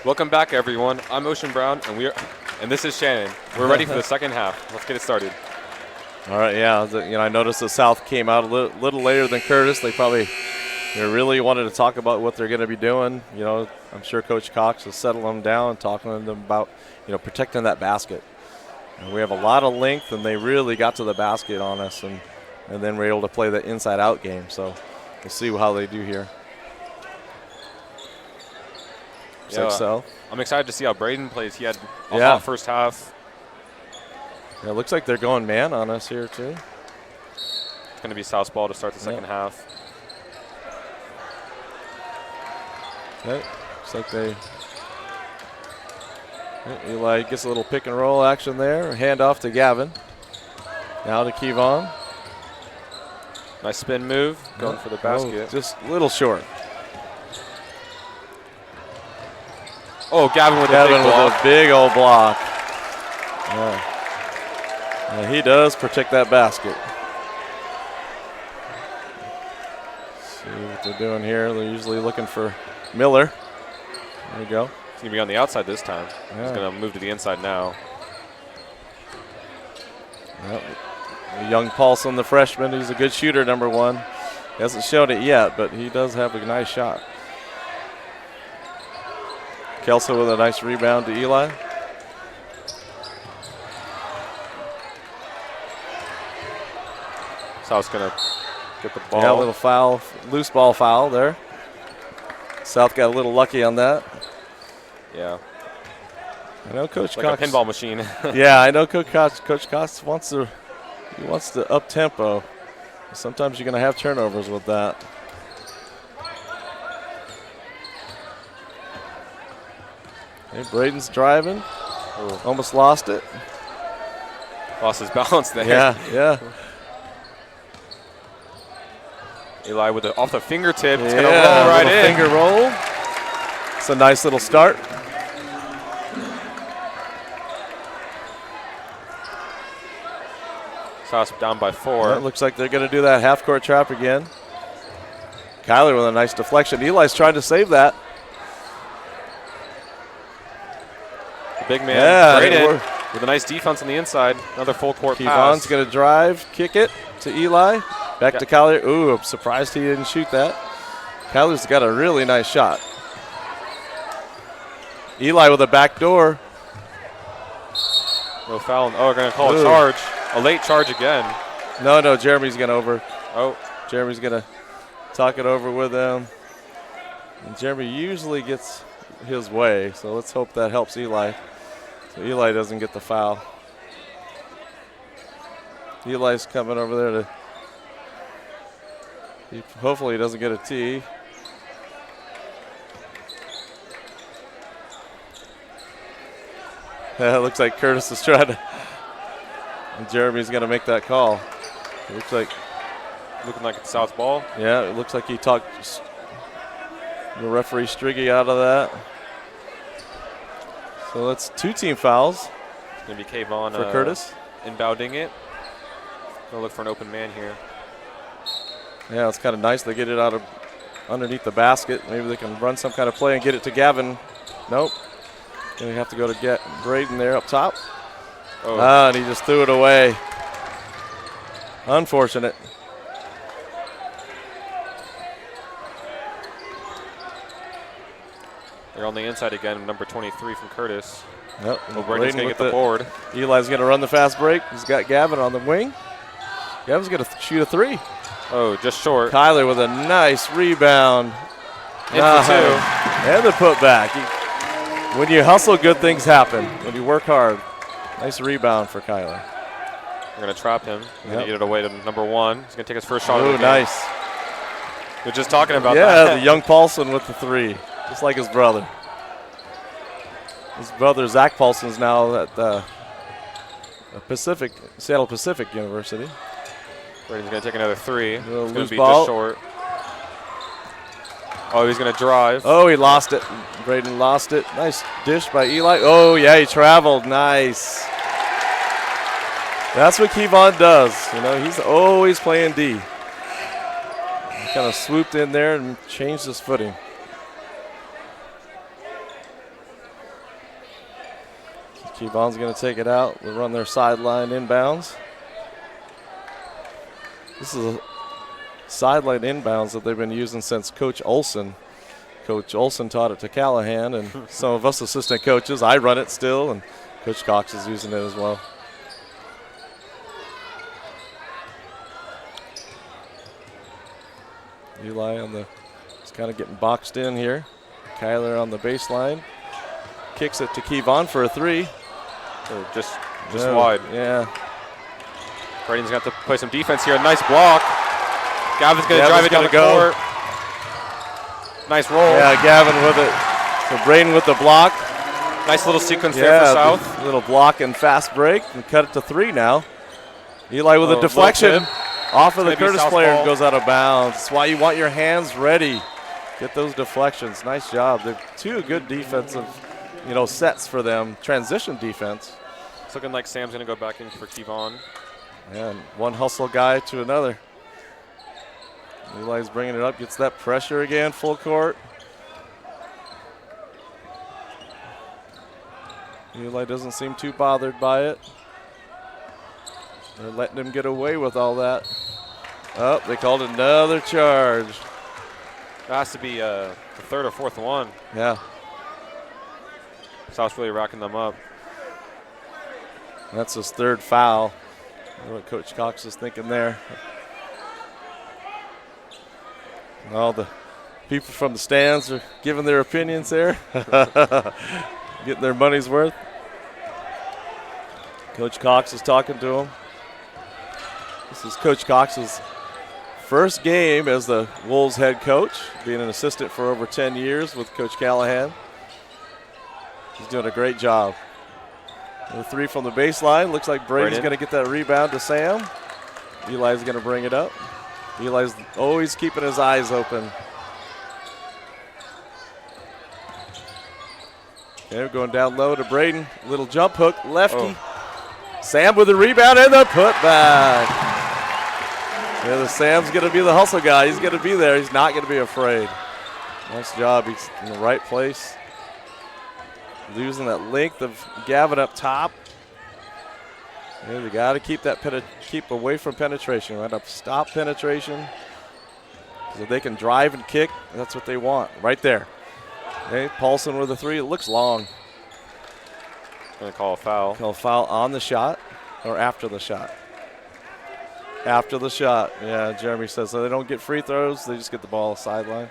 Welcome back, everyone. I'm Ocean Brown, and this is Shannon. We're ready for the second half. Let's get it started. All right, yeah. I noticed the South came out a little later than Curtis. They probably really wanted to talk about what they're going to be doing. I'm sure Coach Cox is settling them down and talking to them about, protecting that basket. And we have a lot of length, and they really got to the basket on us, and then we're able to play the inside-out game. So we'll see how they do here. Yeah, so. I'm excited to see how Braden plays. He had a hot first half. Yeah, it looks like they're going man on us here, too. It's going to be southpaw to start the second half. Okay. Looks like they. Eli gets a little pick and roll action there. Hand off to Gavin. Now to Kevon. Nice spin move, going for the basket. Just a little short. Oh, Gavin with a big old block. Yeah. Yeah, he does protect that basket. See what they're doing here. They're usually looking for Miller. There you go. He's going to be on the outside this time. Yeah. He's going to move to the inside now. Yep. Young Paulson, the freshman, he's a good shooter, number 1. He hasn't shown it yet, but he does have a nice shot. Kelso with a nice rebound to Eli. South's going to get the ball. Yeah, a little foul, loose ball foul there. South got a little lucky on that. Yeah. I know Coach like Cox. a pinball machine. Yeah, I know Coach Cox wants to up tempo. Sometimes you're going to have turnovers with that. Hey, Braden's driving. Ooh. Almost lost it. Lost his balance there. Yeah. Eli with it off the fingertip. It's going to Yeah, roll right in. Finger roll. It's a nice little start. South's down by 4. Well, it looks like they're going to do that half-court trap again. Kyler with a nice deflection. Eli's trying to save that. The big man, Braden, with a nice defense on the inside. Another full-court pass. Kevon's going to drive, kick it to Eli. Back to Kyler. Ooh, I'm surprised he didn't shoot that. Kyler's got a really nice shot. Eli with a back door. No foul. Oh, we're going to call a charge. A late charge again. No, Jeremy's going to over. Oh. Jeremy's going to talk it over with them. And Jeremy usually gets his way, so let's hope that helps Eli. So Eli doesn't get the foul. Eli's coming over there to. Hopefully he doesn't get a tee. It looks like Curtis is trying to. And Jeremy's going to make that call. It looks like. Looking like it's South's ball. Yeah, it looks like he talked the referee Striggy out of that. So that's 2 team fouls. It's going to be Kayvon for Curtis. Inbounding it. Going to look for an open man here. Yeah, it's kind of nice. They get it out of underneath the basket. Maybe they can run some kind of play and get it to Gavin. Nope. Going to have to go to get Braden there up top. Oh. And he just threw it away. Unfortunate. They're on the inside again, number 23 from Curtis. Yep. Well, Braden's going to get the board. Eli's going to run the fast break. He's got Gavin on the wing. Gavin's going to shoot a 3. Oh, just short. Kyler with a nice rebound. In for 2. And the putback. When you hustle, good things happen. When you work hard. Nice rebound for Kyler. We're going to trap him. We're going to get it away to number 1. He's going to take his first shot. Oh, nice. We're just talking about that. Yeah, the young Paulson with the 3. Just like his brother. His brother, Zach Paulson, is now at Seattle Pacific University. Braden's going to take another 3. It's going to be ball. just short. Oh, he's going to drive. Oh, he lost it. Braden lost it. Nice dish by Eli. Oh, yeah, he traveled. Nice. That's what Kevon does. You know, he's always playing D. He kind of swooped in there and changed his footing. Kevon's going to take it out. We'll run their sideline inbounds. This is a sideline inbounds that they've been using since Coach Olson. Coach Olson taught it to Callahan, and some of us assistant coaches. I run it still, and Coach Cox is using it as well. Eli is kind of getting boxed in here. Kyler on the baseline. Kicks it to Kevon for a 3. Just wide. Yeah. Braden's got to play some defense here. Nice block. Gavin's going to drive it down the court. Nice roll. Yeah, Gavin with it. So Braden with the block. Nice little sequence there for South. Little block and fast break. And cut it to 3 now. Eli with a deflection off of the Curtis player and goes out of bounds. That's why you want your hands ready. Get those deflections. Nice job. They're 2 good defensive, sets for them. Transition defense. It's looking like Sam's going to go back in for Kevon. And one hustle guy to another. Eli's bringing it up, gets that pressure again, full court. Eli doesn't seem too bothered by it. They're letting him get away with all that. Oh, they called another charge. That has to be the 3rd or 4th one. Yeah. South's really racking them up. That's his 3rd foul. I don't know what Coach Cox is thinking there. All the people from the stands are giving their opinions there. Getting their money's worth. Coach Cox is talking to him. This is Coach Cox's first game as the Wolves head coach, being an assistant for over 10 years with Coach Callahan. He's doing a great job. The 3 from the baseline. Looks like Brady's going to get that rebound to Sam. Eli's going to bring it up. Eli's always keeping his eyes open. Okay, going down low to Braden. Little jump hook, lefty. Oh. Sam with the rebound and the putback. Yeah, the Sam's going to be the hustle guy. He's going to be there. He's not going to be afraid. Nice job. He's in the right place. Losing that length of Gavin up top. Yeah, they got to keep away from penetration. Right up, stop penetration. So they can drive and kick. That's what they want. Right there. Okay, Paulson with a 3. It looks long. Going to call a foul. Call a foul on the shot or after the shot? After the shot. Yeah, Jeremy says so they don't get free throws. They just get the ball sideline.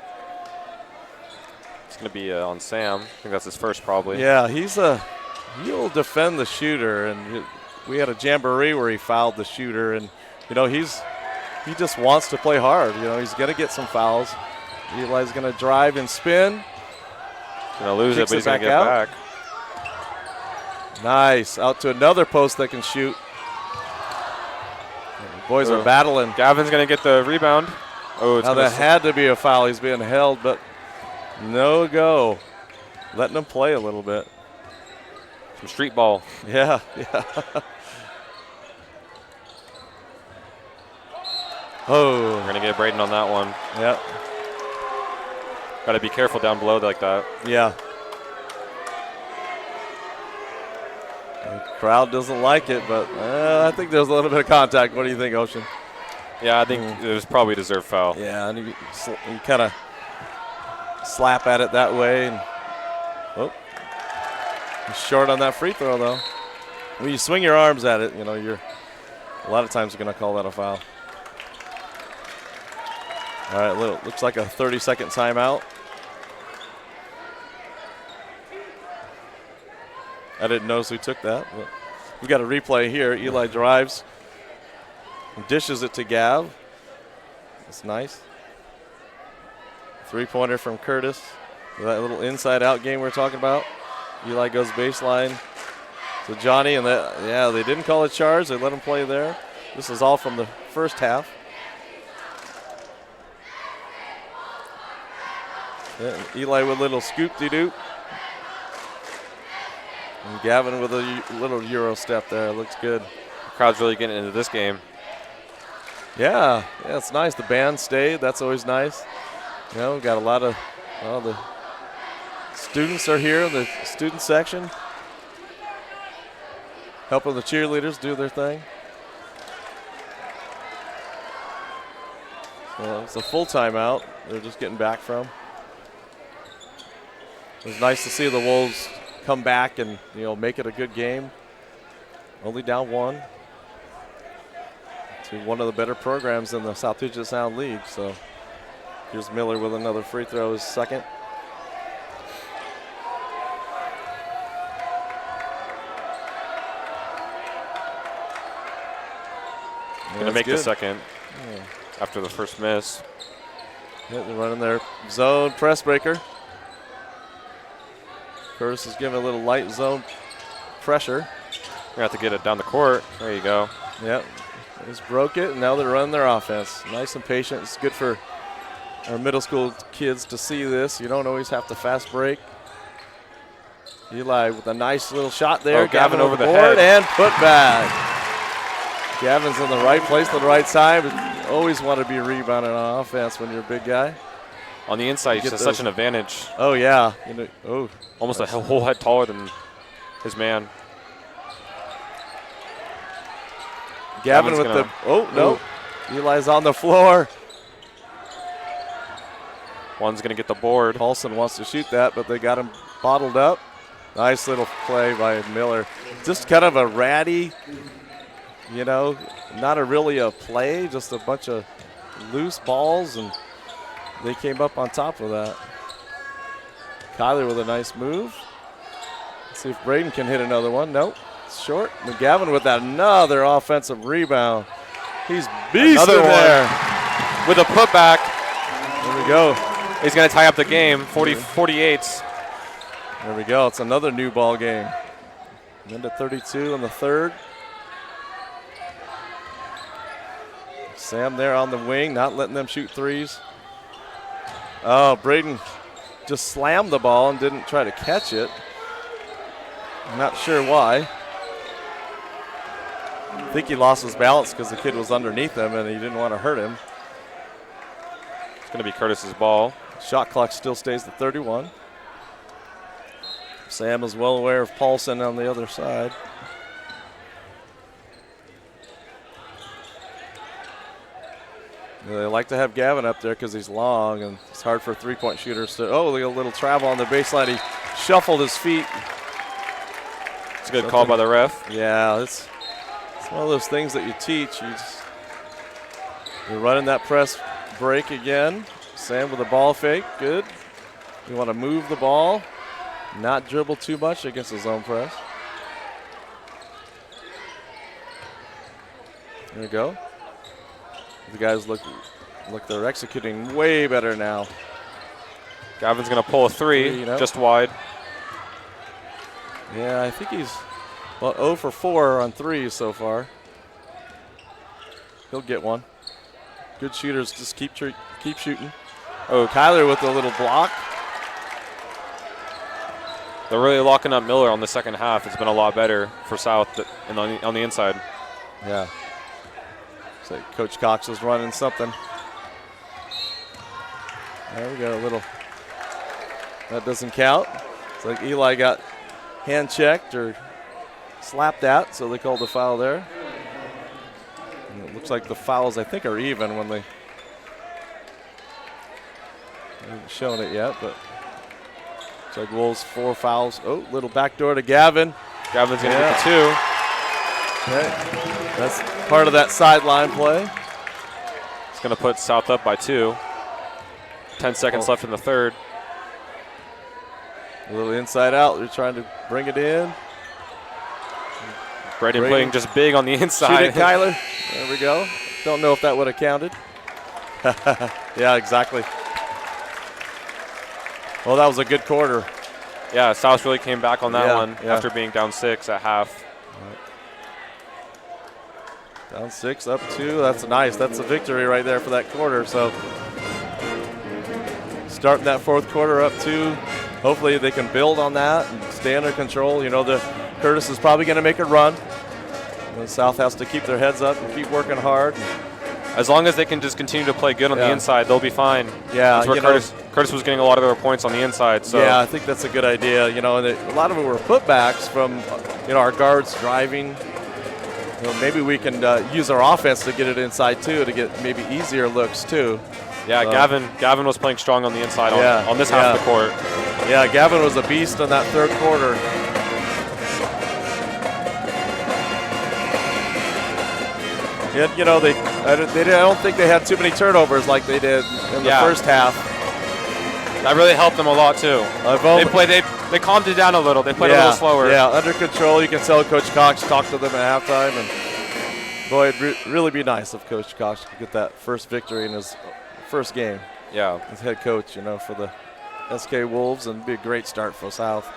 It's going to be on Sam. I think that's his first probably. Yeah, he'll defend the shooter, and we had a jamboree where he fouled the shooter, and he just wants to play hard. He's going to get some fouls. Eli's going to drive and spin. Going to lose it, but he's going to get back. Nice. Out to another post that can shoot. The boys are battling. Gavin's going to get the rebound. Oh, now that had to be a foul. He's being held, but no go. Letting him play a little bit. Some street ball. Yeah. Oh. We're going to get Braden on that one. Yep. Got to be careful down below like that. Yeah. The crowd doesn't like it, but I think there's a little bit of contact. What do you think, Ocean? Yeah, I think it was probably a deserved foul. Yeah, and you kind of slap at it that way. And, he's short on that free throw, though. When you swing your arms at it, you're a lot of times you're going to call that a foul. All right, looks like a 30-second timeout. I didn't notice who took that, but we got a replay here. Eli drives and dishes it to Gav. That's nice. 3-pointer from Curtis. That little inside-out game we're talking about. Eli goes baseline to Johnny, and they didn't call a charge. They let him play there. This is all from the first half. Yeah, Eli with a little scoop-de-doop. And Gavin with a little Euro step there. Looks good. The crowd's really getting into this game. Yeah, it's nice. The band stayed. That's always nice. We've got a lot of the students are here in the student section, helping the cheerleaders do their thing. So it's a full timeout. They're just getting back from. It was nice to see the Wolves come back and make it a good game. Only down 1 to one of the better programs in the South Puget Sound League. So Here's Miller with another free throw, his second. Going to make the second after the first miss. Yeah, they're running their zone press breaker. Curtis is giving a little light zone pressure. You're going to have to get it down the court. There you go. Yep. They just broke it, and now they're running their offense. Nice and patient. It's good for our middle school kids to see this. You don't always have to fast break. Eli with a nice little shot there. Oh, Gavin over the board head. And put back. Gavin's in the right place at the right time. Always want to be rebounding on offense when you're a big guy. On the inside, he's such an advantage. Oh, yeah. Almost a whole head taller than his man. Gavin with the, no. Eli's on the floor. One's going to get the board. Paulson wants to shoot that, but they got him bottled up. Nice little play by Miller. Just kind of a ratty, not really a play, just a bunch of loose balls, and they came up on top of that. Kyler with a nice move. Let's see if Braden can hit another one. Nope, it's short. McGavin with another offensive rebound. He's beasting there. With a putback. There we go. He's going to tie up the game, 40-48. There we go. It's another new ball game. Into 32 in the third. Sam there on the wing, not letting them shoot threes. Oh, Braden just slammed the ball and didn't try to catch it. I'm not sure why. I think he lost his balance because the kid was underneath him and he didn't want to hurt him. It's going to be Curtis's ball. Shot clock still stays at 31. Sam is well aware of Paulson on the other side. They like to have Gavin up there because he's long and it's hard for three-point shooters to. Oh, look at a little travel on the baseline. He shuffled his feet. It's a good call by the ref. Yeah, it's one of those things that you teach. You're running that press break again. Sam with a ball fake. Good. You want to move the ball, not dribble too much against the zone press. There you go. The guys look they're executing way better now. Gavin's going to pull a three, just wide. Yeah, I think he's 0 for 4 on threes so far. He'll get one. Good shooters, just keep shooting. Oh, Kyler with a little block. They're really locking up Miller on the second half. It's been a lot better for South and on the inside. Yeah. Looks like Coach Cox is running something. There we go, a little. That doesn't count. It's like Eli got hand checked or slapped at, so they called the foul there. And it looks like the fouls, I think, are even when they haven't shown it yet, but looks like Wolves 4 fouls. Oh, little backdoor to Gavin. Gavin's going to get the 2. Okay. That's part of that sideline play. It's going to put South up by 2. 10 seconds left in the third. A little inside out. They're trying to bring it in. Braden playing just big on the inside. Shoot it, Kyler. There we go. Don't know if that would have counted. Yeah, exactly. Well, that was a good quarter. Yeah, South really came back on that one after being down 6 at half. Down 6, up 2. That's nice. That's a victory right there for that quarter. So starting that fourth quarter up 2. Hopefully they can build on that and stay under control. You know, the Curtis is probably going to make a run. The South has to keep their heads up and keep working hard. As long as they can just continue to play good on the inside, they'll be fine. Yeah, that's where Curtis was getting a lot of their points on the inside. So yeah, I think that's a good idea. You know, and a lot of it were putbacks from our guards driving. Maybe we can use our offense to get it inside too, to get maybe easier looks too. Yeah, Gavin was playing strong on the inside on this half of the court. Yeah, Gavin was a beast on that third quarter. And, I don't think they had too many turnovers like they did in the first half. That really helped them a lot too. They calmed it down a little. They played a little slower. Yeah, under control. You can tell Coach Cox talked to them at halftime, and boy, it'd really be nice if Coach Cox could get that first victory in his first game. Yeah, as head coach, for the SK Wolves, and it'd be a great start for South.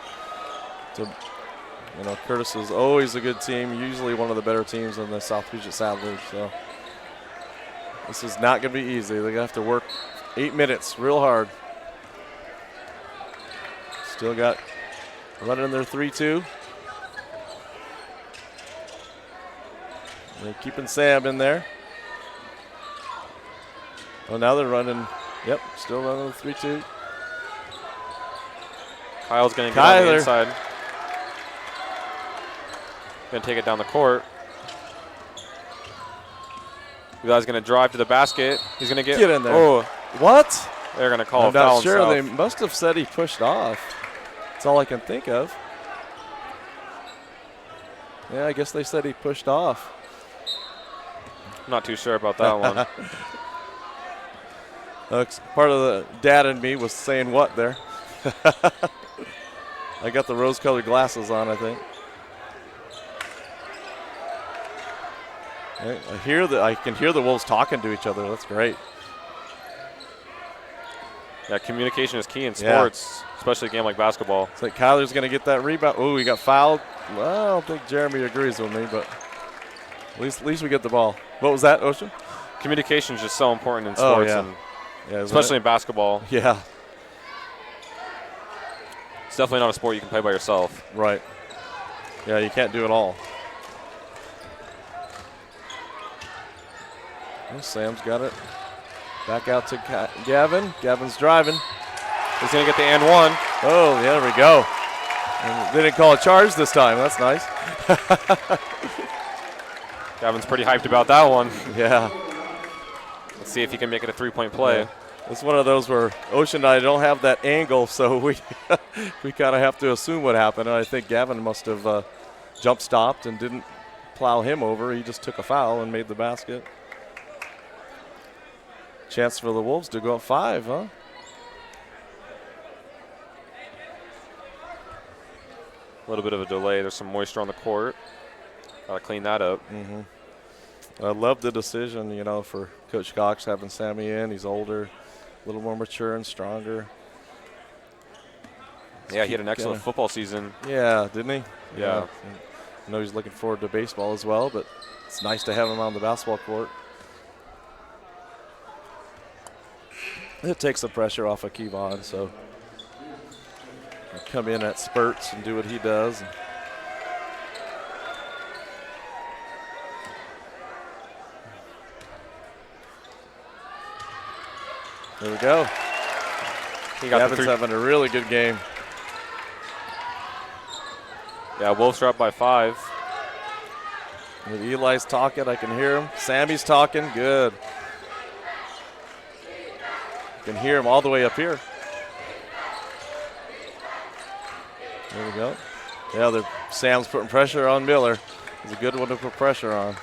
Curtis is always a good team, usually one of the better teams in the South Puget Sound League. So this is not going to be easy. They're going to have to work 8 minutes real hard. Still got running their 3-2. They're keeping Sam in there. Well, now they're running. Yep, still running the 3-2. Kyle's going to get on the inside. Going to take it down the court. Guy's going to drive to the basket. He's going to get in there. Oh, what? They're going to call a foul. I'm not sure. Himself. They must have said he pushed off. That's all I can think of. Yeah, I guess they said he pushed off. I'm not too sure about that one. Part of the dad in me was saying what there. I got the rose-colored glasses on, I think. I can hear the Wolves talking to each other. That's great. Yeah, communication is key in sports, especially a game like basketball. It's like Kyler's going to get that rebound. Oh, he got fouled. Well, I don't think Jeremy agrees with me, but at least we get the ball. What was that, Ocean? Communication is just so important in sports, and especially in basketball. Yeah. It's definitely not a sport you can play by yourself. Right. Yeah, you can't do it all. Well, Sam's got it. Back out to Gavin. Gavin's driving. He's going to get the and one. Oh, yeah, there we go. And they didn't call a charge this time. That's nice. Gavin's pretty hyped about that one. Yeah. Let's see if he can make it a three-point play. Yeah. It's one of those where Ocean and I don't have that angle, so we kind of have to assume what happened. And I think Gavin must have jump-stopped and didn't plow him over. He just took a foul and made the basket. Chance for the Wolves to go up 5, huh? A little bit of a delay. There's some moisture on the court. Got to clean that up. Mm-hmm. I love the decision, for Coach Cox having Sammy in. He's older, a little more mature and stronger. Yeah, he had an excellent football season. Yeah, didn't he? Yeah. I know he's looking forward to baseball as well, but it's nice to have him on the basketball court. It takes the pressure off of Kevon, so he'll come in at spurts and do what he does. There we go. Gavin's having a really good game. Yeah, Wolves are up by 5. With Eli's talking, I can hear him. Sammy's talking, good. You can hear him all the way up here. There we go. Yeah, Sam's putting pressure on Miller. He's a good one to put pressure on.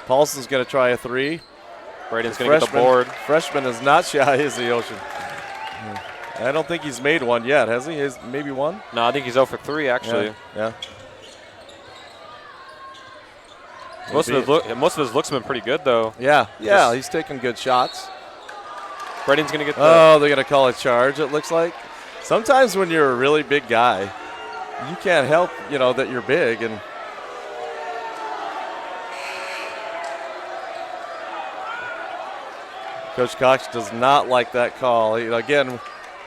Paulson's going to try a 3. Braden's going to get the board. Freshman is not shy, is the Ocean? I don't think he's made one yet, has he? Maybe one? No, I think he's 0 for 3, actually. Yeah. Most of his looks have been pretty good, though. Yeah, he's taking good shots. Braden's going to get the... Oh, they're going to call a charge, it looks like. Sometimes when you're a really big guy, you can't help, that you're big. And Coach Cox does not like that call. Again,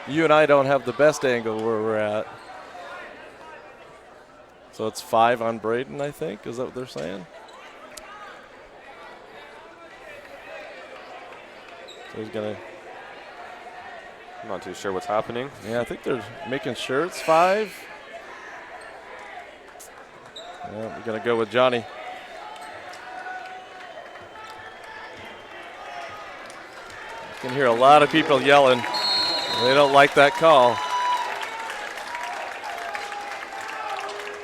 you and I don't have the best angle where we're at. So it's 5 on Braden, I think. Is that what they're saying? So he's going to... I'm not too sure what's happening. Yeah, I think they're making sure it's 5. Yeah, we're going to go with Johnny. You can hear a lot of people yelling. They don't like that call.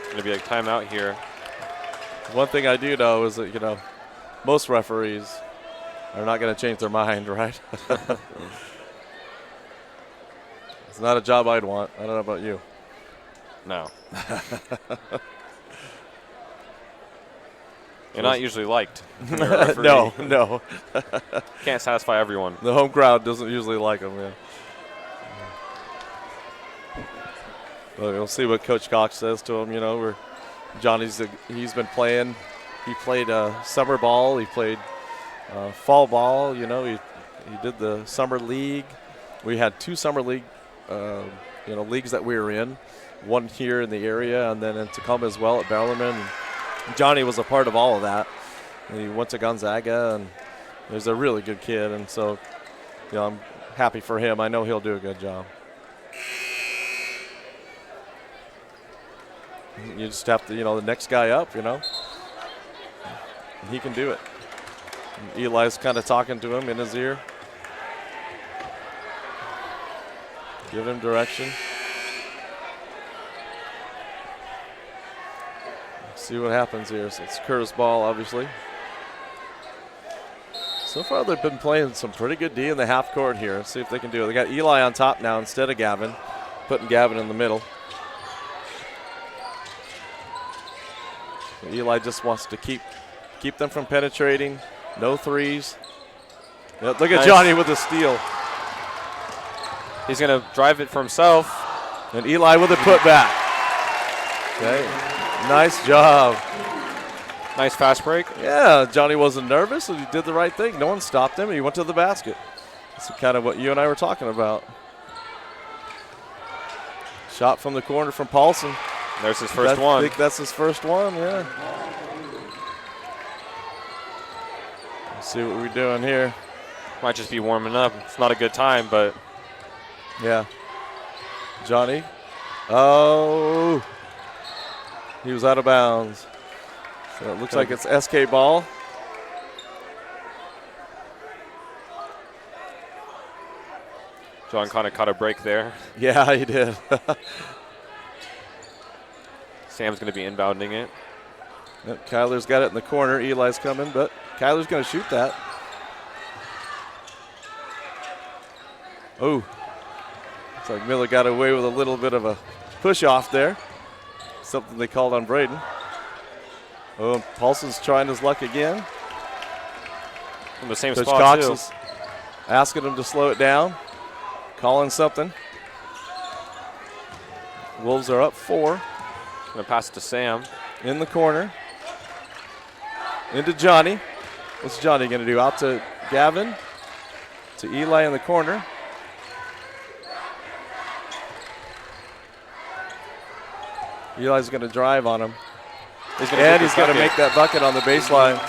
Going to be a timeout here. One thing I do know is that, most referees are not going to change their mind, right? It's not a job I'd want. I don't know about you. No. You're not usually liked. No. Can't satisfy everyone. The home crowd doesn't usually like them, yeah. Well, we'll see what Coach Cox says to him, where he's been playing. He played summer ball. He played fall ball, he did the summer league. We had 2 summer league, leagues that we were in. One here in the area and then in Tacoma as well at Bellarmine. And Johnny was a part of all of that. And he went to Gonzaga, and he's a really good kid. And so, I'm happy for him. I know he'll do a good job. You just have to, the next guy up, he can do it. And Eli's kind of talking to him in his ear. Give him direction. See what happens here. So it's Curtis ball, obviously. So far, they've been playing some pretty good D in the half court here. Let's see if they can do it. They got Eli on top now instead of Gavin, putting Gavin in the middle. So Eli just wants to keep them from penetrating. No threes. Yep, look at Johnny with the steal. He's going to drive it for himself. And Eli with a putback. Okay, nice job. Nice fast break. Yeah, Johnny wasn't nervous, and he did the right thing. No one stopped him, and he went to the basket. That's kind of what you and I were talking about. Shot from the corner from Paulson. There's his first one. I think that's his first one, yeah. Let's see what we're doing here. Might just be warming up. It's not a good time, but. Yeah. Johnny. Oh. He was out of bounds. So it looks like it's SK ball. John kind of caught a break there. Yeah, he did. Sam's going to be inbounding it. Yep, Kyler's got it in the corner. Eli's coming, but Kyler's going to shoot that. Oh. Looks like Miller got away with a little bit of a push off there. Something they called on Braden. Oh, and Paulson's trying his luck again. From the same Coach spot, Cox too. is asking him to slow it down. Calling something. Wolves are up 4. Going to pass it to Sam. In the corner. Into Johnny. What's Johnny going to do? Out to Gavin. To Eli in the corner. Eli's going to drive on him. He's going to make that bucket on the baseline.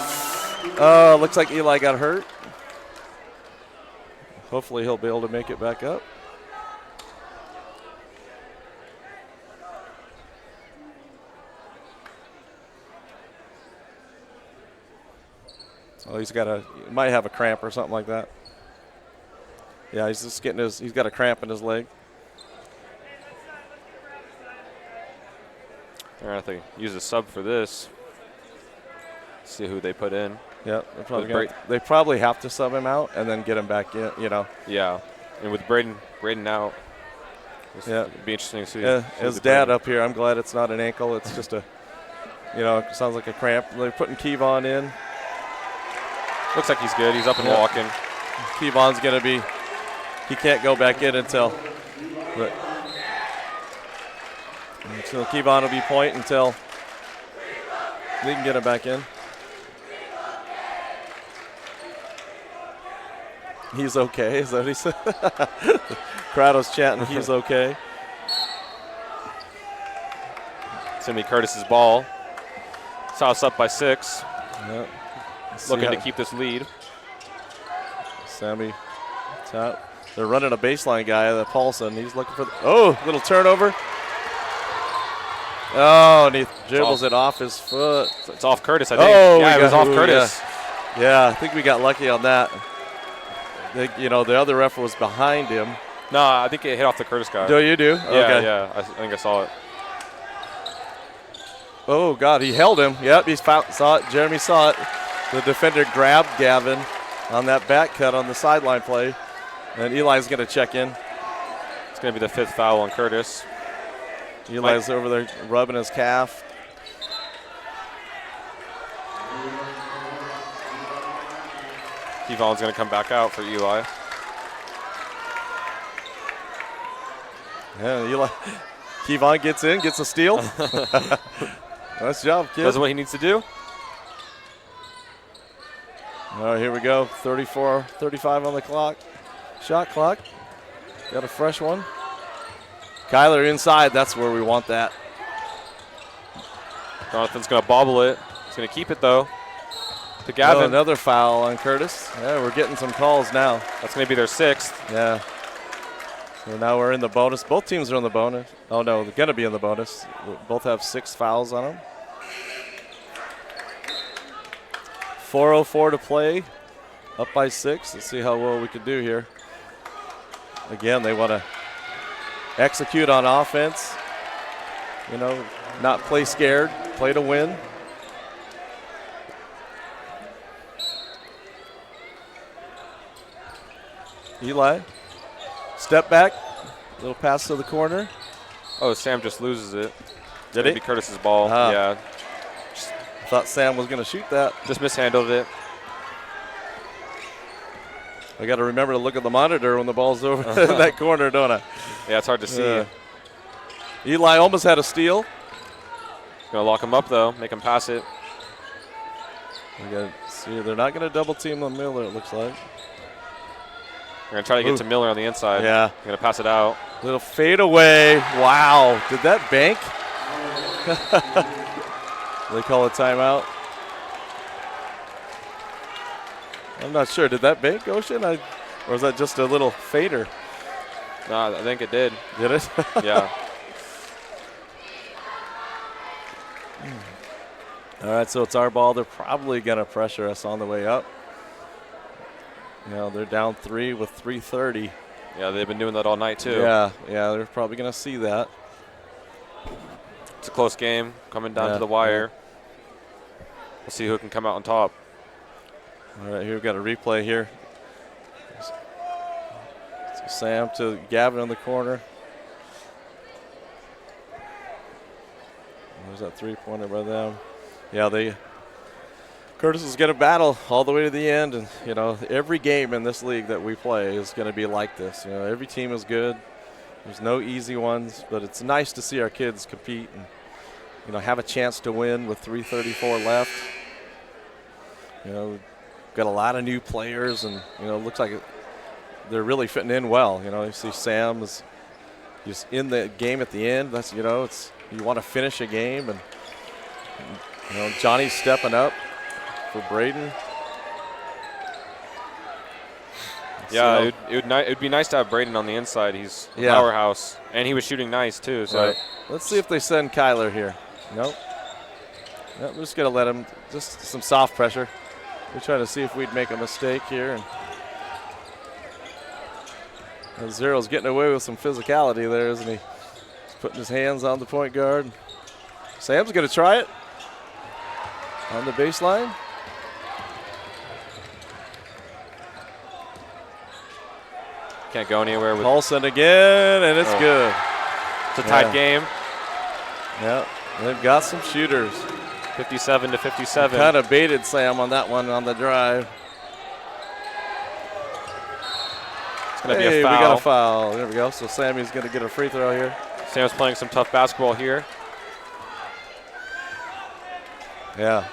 Oh, looks like Eli got hurt. Hopefully he'll be able to make it back up. Oh, he might have a cramp or something like that. Yeah, he's just he's got a cramp in his leg. They're going to have to use a sub for this. See who they put in. Yeah, they probably have to sub him out and then get him back in, Yeah, and with Braden out, it'd be interesting to see. Yeah, his dad up here, I'm glad it's not an ankle. It's just it sounds like a cramp. They're putting Kevon in. Looks like he's good. He's up and walking. Kevon's going to be, he can't go back in until Kevon will be point until we can get him back in. He's okay, is that what he said? Crado's chanting, he's okay. It's going to be Curtis's ball. South's up by 6. Yep. Looking to keep this lead. Sammy tap. They're running a baseline guy, the Paulson. He's looking for little turnover. Oh, and he dribbles it off his foot. It's off Curtis, I think. It was off Curtis. Yeah, I think we got lucky on that. The other ref was behind him. No, I think it hit off the Curtis guy. Do you do? Yeah, okay. yeah. I think I saw it. Oh, God, he held him. Yep, saw it. Jeremy saw it. The defender grabbed Gavin on that back cut on the sideline play. And Eli's going to check in. It's going to be the 5th foul on Curtis. Eli's over there rubbing his calf. Kevon's going to come back out for Eli. Yeah, Eli. Kevon gets in, gets a steal. Nice job, kid. Does what he needs to do. All right, here we go. 35 on the clock. Shot clock. Got a fresh one. Kyler inside. That's where we want that. Jonathan's going to bobble it. He's going to keep it, though. To Gavin. Oh, another foul on Curtis. Yeah, we're getting some calls now. That's going to be their 6th. Yeah. So now we're in the bonus. Both teams are in the bonus. Oh, no, they're going to be in the bonus. Both have 6 fouls on them. 4:04 to play. Up by 6. Let's see how well we can do here. Again, they want to execute on offense. You know, not play scared, play to win. Eli, step back, little pass to the corner. Oh, Sam just loses it. Did he? Be Curtis's ball. Yeah. Thought Sam was going to shoot that. Just mishandled it. I got to remember to look at the monitor when the ball's over in that corner, don't I? Yeah, it's hard to see. Eli almost had a steal. Gonna lock him up though, make him pass it. We got to see. They're not going to double team on Miller. It looks like. We're gonna try to get to Miller on the inside. Yeah. We're gonna pass it out. Little fadeaway. Wow. Did that bank? They call a timeout. I'm not sure. Did that bank, Ocean? Or was that just a little fader? No, I think it did. Did it? Yeah. All right, so it's our ball. They're probably going to pressure us on the way up. You know, they're down 3 with 3:30. Yeah, they've been doing that all night too. Yeah, they're probably going to see that. It's a close game, coming down to the wire. We'll see who can come out on top. All right, here we've got a replay here. So Sam to Gavin in the corner. There's that three-pointer by them. Yeah, Curtis is going to battle all the way to the end, and you know every game in this league that we play is going to be like this. You know, every team is good. There's no easy ones, but it's nice to see our kids compete and you know have a chance to win with 3:34 left. You know, we've got a lot of new players, and you know, it looks like they're really fitting in well. You know, you see Sam is just in the game at the end. That's you know, it's you want to finish a game, and you know Johnny's stepping up for Braden. Yeah, it would be nice to have Braden on the inside. He's a powerhouse, and he was shooting nice too. So right. Let's see if they send Kyler here. Nope. We're just gonna let him. Just some soft pressure. We're trying to see if we'd make a mistake here. And Zero's getting away with some physicality there, isn't he? He's putting his hands on the point guard. Sam's gonna try it on the baseline. Can't go anywhere with Paulson again, and it's good. It's a tight game. Yeah, they've got some shooters. 57-57. Kind of baited Sam on that one on the drive. It's going to be a foul. We got a foul. There we go. So Sammy's going to get a free throw here. Sam's playing some tough basketball here. Yeah,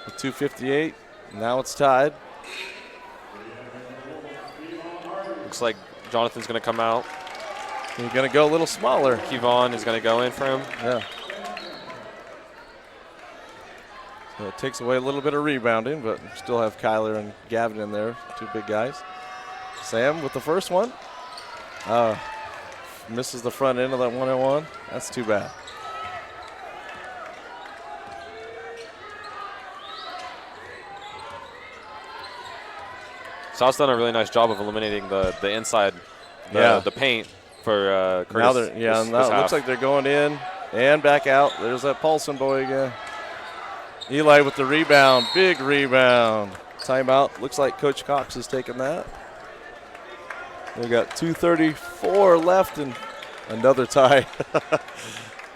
with 2:58. Now it's tied. Looks like Jonathan's going to come out. He's going to go a little smaller. Kevon is going to go in for him. Yeah. So it takes away a little bit of rebounding, but still have Kyler and Gavin in there, two big guys. Sam with the first one. Misses the front end of that 1-on-1. That's too bad. South's done a really nice job of eliminating the inside, the paint for Curtis. Now it looks like they're going in and back out. There's that Paulson boy again. Eli with the rebound, big rebound. Timeout, looks like Coach Cox has taken that. We got 2:34 left and another tie.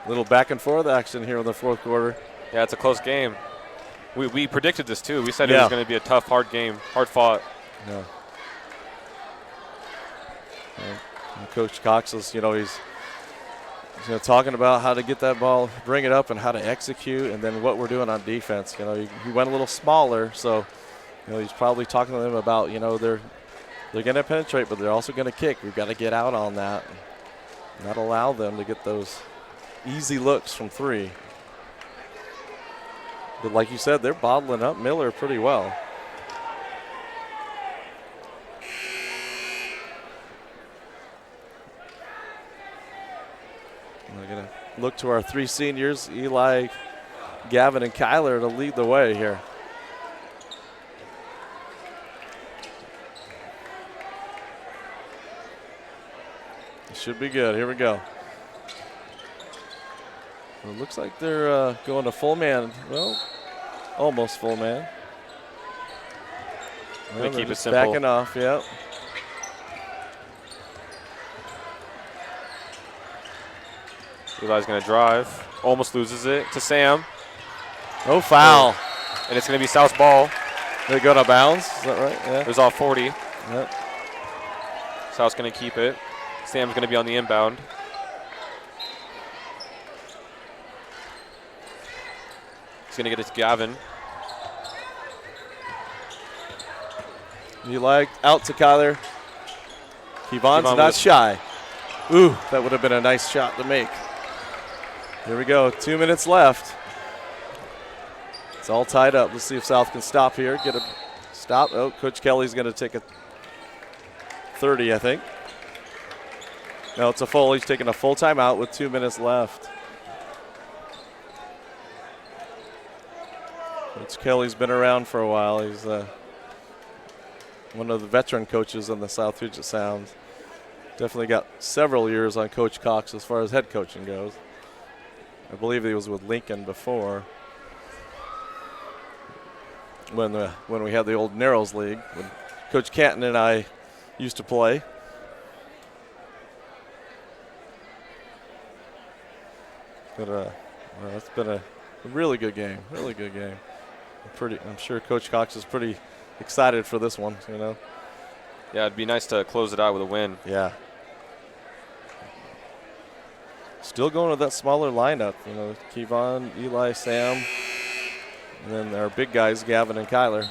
Little back and forth action here in the fourth quarter. Yeah, it's a close game. We predicted this too. We said it was going to be a tough, hard game, hard fought. Yeah. And Coach Cox is, he's talking about how to get that ball, bring it up, and how to execute, and then what we're doing on defense. He went a little smaller, so he's probably talking to them about they're going to penetrate, but they're also going to kick. We've got to get out on that, and not allow them to get those easy looks from three. But like you said, they're bottling up Miller pretty well. We're going to look to our three seniors, Eli, Gavin, and Kyler, to lead the way here. It should be good. Here we go. Well, it looks like they're going to full man. Well, almost full man. Well, keep it simple. Backing off, yep. Eli's going to drive. Almost loses it to Sam. No foul. And it's going to be South's ball. They go to bounds. Is that right? Yeah. It was off 40. Yep. South's going to keep it. Sam's going to be on the inbound. He's going to get it to Gavin. Eli out to Kyler. Kevon's not shy. Ooh, that would have been a nice shot to make. Here we go, 2 minutes left. It's all tied up. Let's see if South can stop here. Get a stop. Oh, Coach Kelly's going to take a 30, I think. No, it's a full. He's taking a full timeout with 2 minutes left. Coach Kelly's been around for a while. He's one of the veteran coaches in the South Puget Sound. Definitely got several years on Coach Cox as far as head coaching goes. I believe he was with Lincoln before when we had the old Narrows League, when Coach Canton and I used to play. But it's been a really good game, really good game. I'm sure Coach Cox is pretty excited for this one, Yeah, it'd be nice to close it out with a win. Yeah. Still going with that smaller lineup, Kevon, Eli, Sam, and then our big guys, Gavin and Kyler.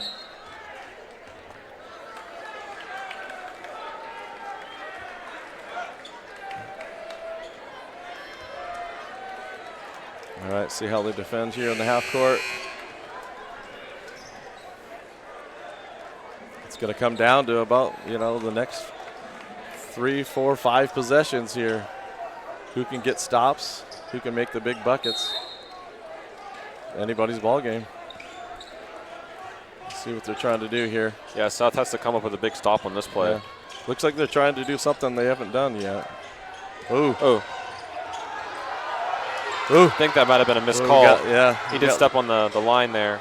All right, see how they defend here in the half court. It's going to come down to about, the next 3, 4, 5 possessions here. Who can get stops? Who can make the big buckets? Anybody's ball game. Let's see what they're trying to do here. Yeah, South has to come up with a big stop on this play. Yeah. Looks like they're trying to do something they haven't done yet. Ooh. Oh. Ooh. I think that might have been a missed call. Yeah. He did step on the line there.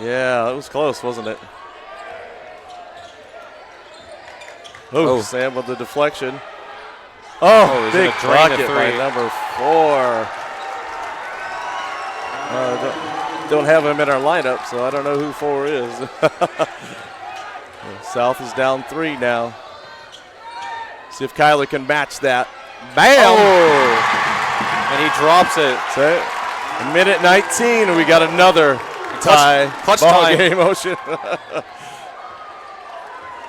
Yeah, that was close, wasn't it? Oh, Sam with the deflection. Oh, big bucket by number 4. Don't have him in our lineup, so I don't know who 4 is. South is down 3 now. See if Kyler can match that. Bam! Oh. And he drops it. That's it. Minute 19, and we got another tie. Clutch ball time. game motion.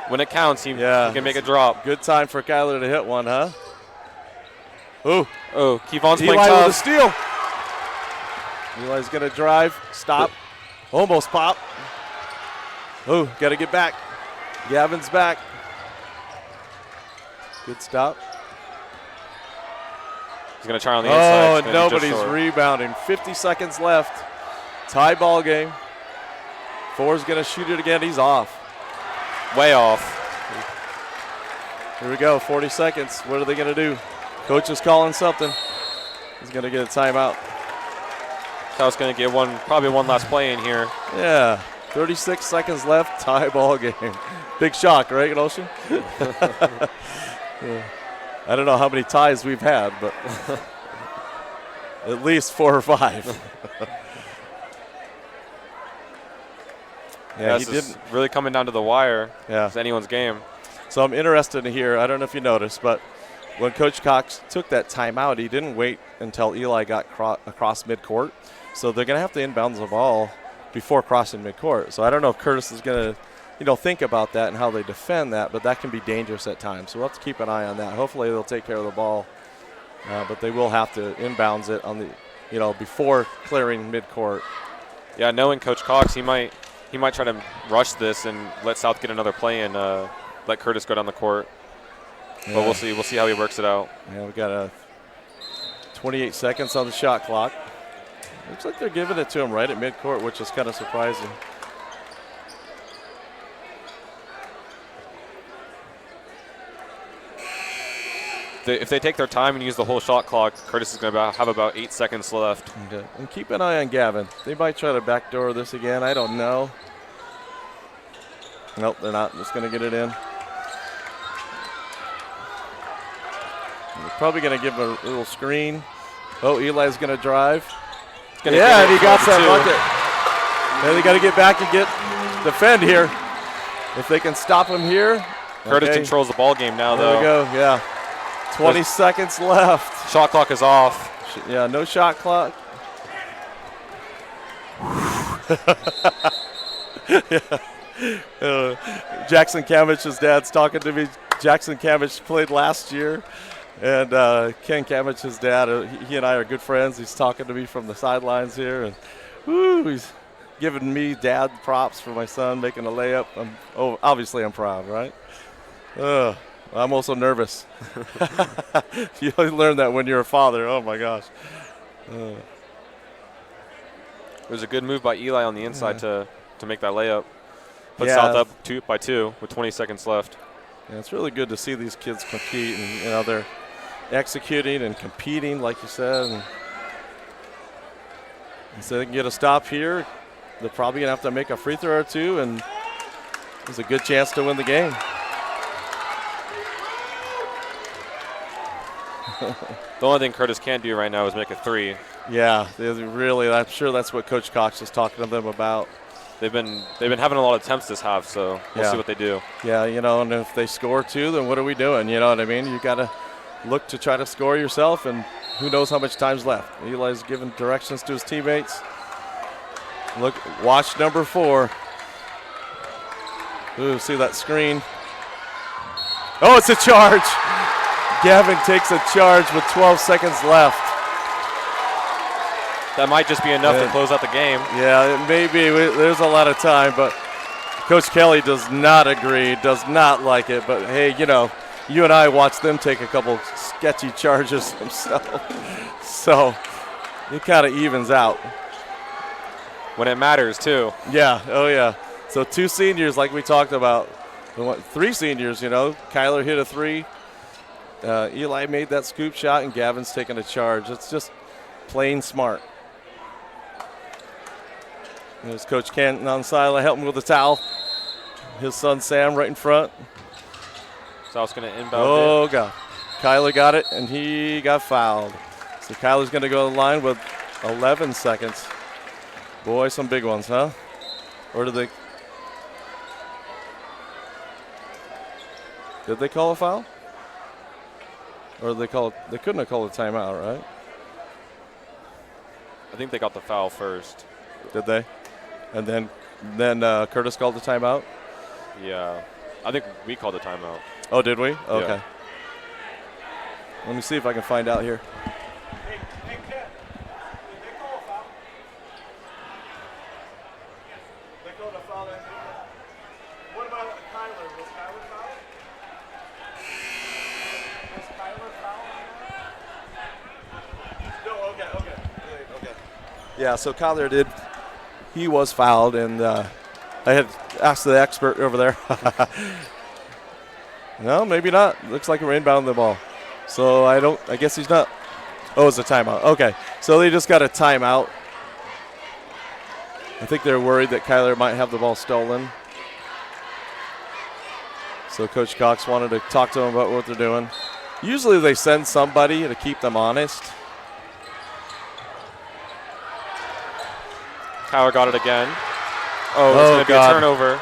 When it counts, he can make a drop. Good time for Kyler to hit one, huh? Ooh. Oh, Kevon's playing Eli tough. with a steal. Eli's going to drive, stop, almost pop. Oh, got to get back. Gavin's back. Good stop. He's going to try on the inside. Oh, and nobody's rebounding. 50 seconds left. Tie ball game. 4's going to shoot it again. He's off. Way off. Here we go, 40 seconds. What are they going to do? Coach is calling something. He's going to get a timeout. South's going to get probably one last play in here. Yeah, 36 seconds left, tie ball game. Big shock, right, Ocean? Yeah. I don't know how many ties we've had, but at least 4 or 5. Yeah, he didn't really coming down to the wire. Yeah, it's anyone's game. So I'm interested to hear. I don't know if you noticed, but when Coach Cox took that timeout, he didn't wait until Eli got across midcourt. So they're going to have to inbounds the ball before crossing midcourt. So I don't know if Curtis is going to, think about that and how they defend that, but that can be dangerous at times. So we'll have to keep an eye on that. Hopefully they'll take care of the ball, but they will have to inbounds it on the, before clearing midcourt. Yeah, knowing Coach Cox, he might try to rush this and let South get another play and let Curtis go down the court. Yeah. But we'll see. We'll see how he works it out. Yeah, we got 28 seconds on the shot clock. Looks like they're giving it to him right at midcourt, which is kind of surprising. If they take their time and use the whole shot clock, Curtis is going to have about 8 seconds left. Okay. And keep an eye on Gavin. They might try to backdoor this again. I don't know. Nope, they're not. Just going to get it in. They're probably going to give him a little screen. Oh, Eli's going to drive. Yeah, and he got that bucket. Yeah, they got to get back and defend here. If they can stop him here. Curtis controls the ball game now, though. There we go, yeah. 20 seconds left. Shot clock is off. Yeah, no shot clock. Jackson Camich's dad's talking to me. Jackson Camich played last year. And Ken Camich's dad, he and I are good friends. He's talking to me from the sidelines here. And he's giving me dad props for my son making a layup. Obviously I'm proud, right? I'm also nervous. You learn that when you're a father. Oh, my gosh. It was a good move by Eli on the inside to make that layup. Put South up by 2 with 20 seconds left. Yeah, it's really good to see these kids compete. And, they're executing and competing, like you said. And so they can get a stop here. They're probably going to have to make a free throw or two, and there's a good chance to win the game. The only thing Curtis can't do right now is make a 3. Yeah, really. I'm sure that's what Coach Cox is talking to them about. They've been having a lot of attempts this half, so we'll see what they do. Yeah, and if they score 2, then what are we doing? You know what I mean? You got to look to try to score yourself, and who knows how much time's left. Eli's giving directions to his teammates. Watch number 4. Ooh, see that screen? Oh, it's a charge. Gavin takes a charge with 12 seconds left. That might just be enough to close out the game. Yeah, it may be. There's a lot of time, but Coach Kelly does not agree, does not like it. But, hey, you and I watched them take a couple sketchy charges themselves. So it kind of evens out. When it matters, too. Yeah, oh, yeah. So 2 seniors, like we talked about. 3 seniors, Kyler hit a 3. Eli made that scoop shot, and Gavin's taking a charge. It's just plain smart. There's Coach Canton on the sideline helping with the towel. His son Sam right in front. South's going to inbound. Oh, God. Kyler got it, and he got fouled. So Kyler's going to go to the line with 11 seconds. Boy, some big ones, huh? Or did they call a foul? Or did they couldn't have called a timeout, right? I think they got the foul first. Did they? And then Curtis called the timeout? Yeah. I think we called the timeout. Oh, did we? Okay. Yeah. Let me see if I can find out here. Hey, Ken, did they call a foul? They called a foul. What about Kyler? Was Kyler fouled? Was Kyler fouled? No, okay. Yeah, so Kyler did. He was fouled, and I had asked the expert over there. No, maybe not. Looks like we're inbounding the ball. So I guess he's not. Oh, it's a timeout. Okay, so they just got a timeout. I think they're worried that Kyler might have the ball stolen. So Coach Cox wanted to talk to them about what they're doing. Usually they send somebody to keep them honest. Kyler got it again. Oh, it's going to be a turnover.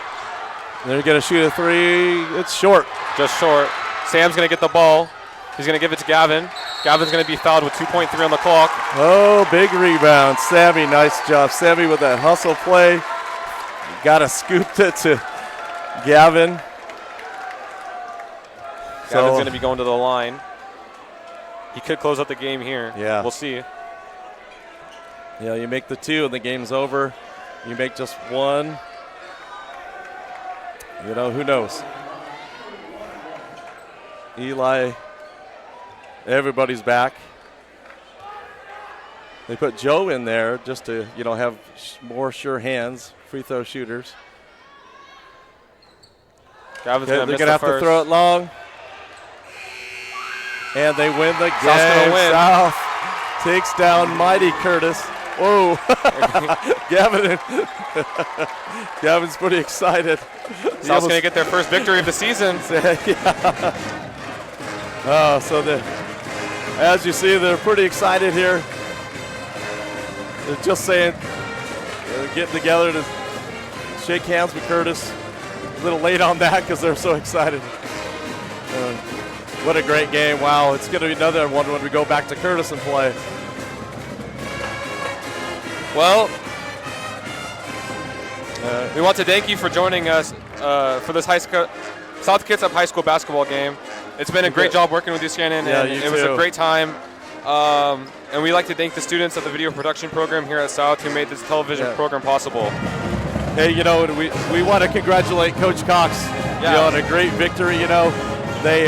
They're going to shoot a three. It's short. Just short. Sam's going to get the ball. He's going to give it to Gavin. Gavin's going to be fouled with 2.3 on the clock. Oh, big rebound. Sammy, nice job. Sammy with that hustle play. Got to scooped it to Gavin. Gavin's going to be going to the line. He could close out the game here. Yeah. We'll see. Yeah, you make the two and the game's over. You make just one. You know, who knows? Eli, everybody's back. They put Joe in there just to, you know, have more sure hands, free throw shooters. Gavin's they're going to have to throw it long. And they win the game. South's going to win. South takes down mighty Curtis. Whoa. Gavin's pretty excited. South's going to get their first victory of the season. So as you see, they're pretty excited here. They're just saying, getting together to shake hands with Curtis. A little late on that because they're so excited. What a great game. Wow, it's going to be another one when we go back to Curtis and play. Well, we want to thank you for joining us for this South Kitsap High School basketball game. It's been a great job working with you, Shannon, and it was a great time. And we'd like to thank the students of the video production program here at South who made this television program possible. Hey, you know, we want to congratulate Coach Cox, you know, on a great victory. You know, they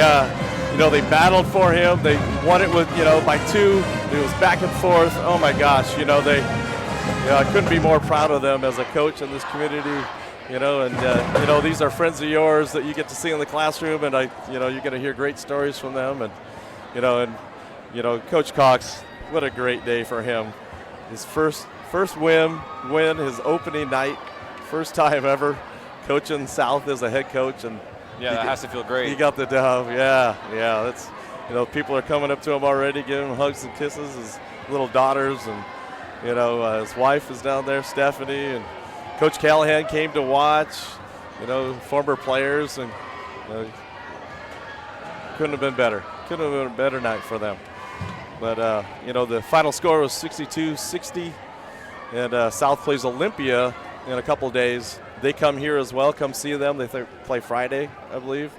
battled for him. They won it with, by 2. It was back and forth. Oh my gosh, I couldn't be more proud of them as a coach in this community. And these are friends of yours that you get to see in the classroom, and you're going to hear great stories from them. And Coach Cox, what a great day for him. His first win, his opening night, first time ever coaching South as a head coach, and that has to feel great. He got the dub. Yeah. That's people are coming up to him already, giving him hugs and kisses. His little daughters, and his wife is down there, Stephanie, and Coach Callahan came to watch. Former players, and couldn't have been better. Couldn't have been a better night for them. But the final score was 62-60, and South plays Olympia in a couple days. They come here as well. Come see them. They play Friday, I believe.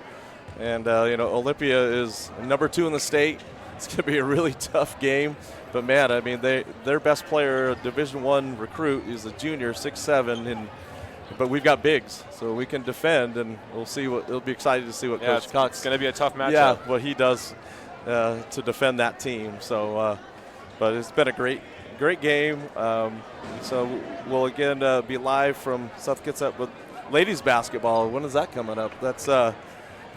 And Olympia is number 2 in the state. It's going to be a really tough game. But man, I mean, their best player, Division I recruit, is a junior, 6'7", but we've got bigs, so we can defend, and we'll see we'll be excited to see what Coach Cox. It's going to be a tough matchup. Yeah, what he does to defend that team. So, but it's been a great game. So we'll again be live from South Kitsap with ladies basketball. When is that coming up? That's I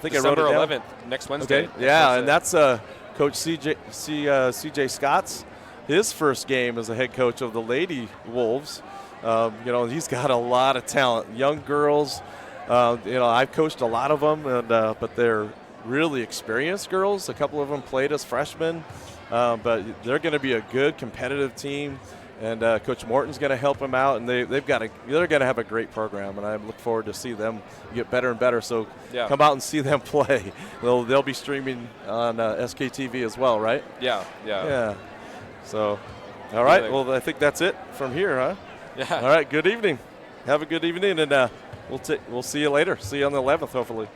think December I wrote it down. 11th, next Wednesday. Okay. Yeah, and that's Coach CJ Scott's his first game as a head coach of the Lady Wolves. He's got a lot of talent, young girls. I've coached a lot of them, but they're really experienced girls. A couple of them played as freshmen, but they're going to be a good competitive team. And Coach Morton's going to help them out, and they're going to have a great program. And I look forward to see them get better and better. So come out and see them play. They'll be streaming on SKTV as well, right? Yeah. So, all right. Well, I think that's it from here, huh? Yeah. All right. Good evening. Have a good evening, and we'll see you later. See you on the 11th, hopefully.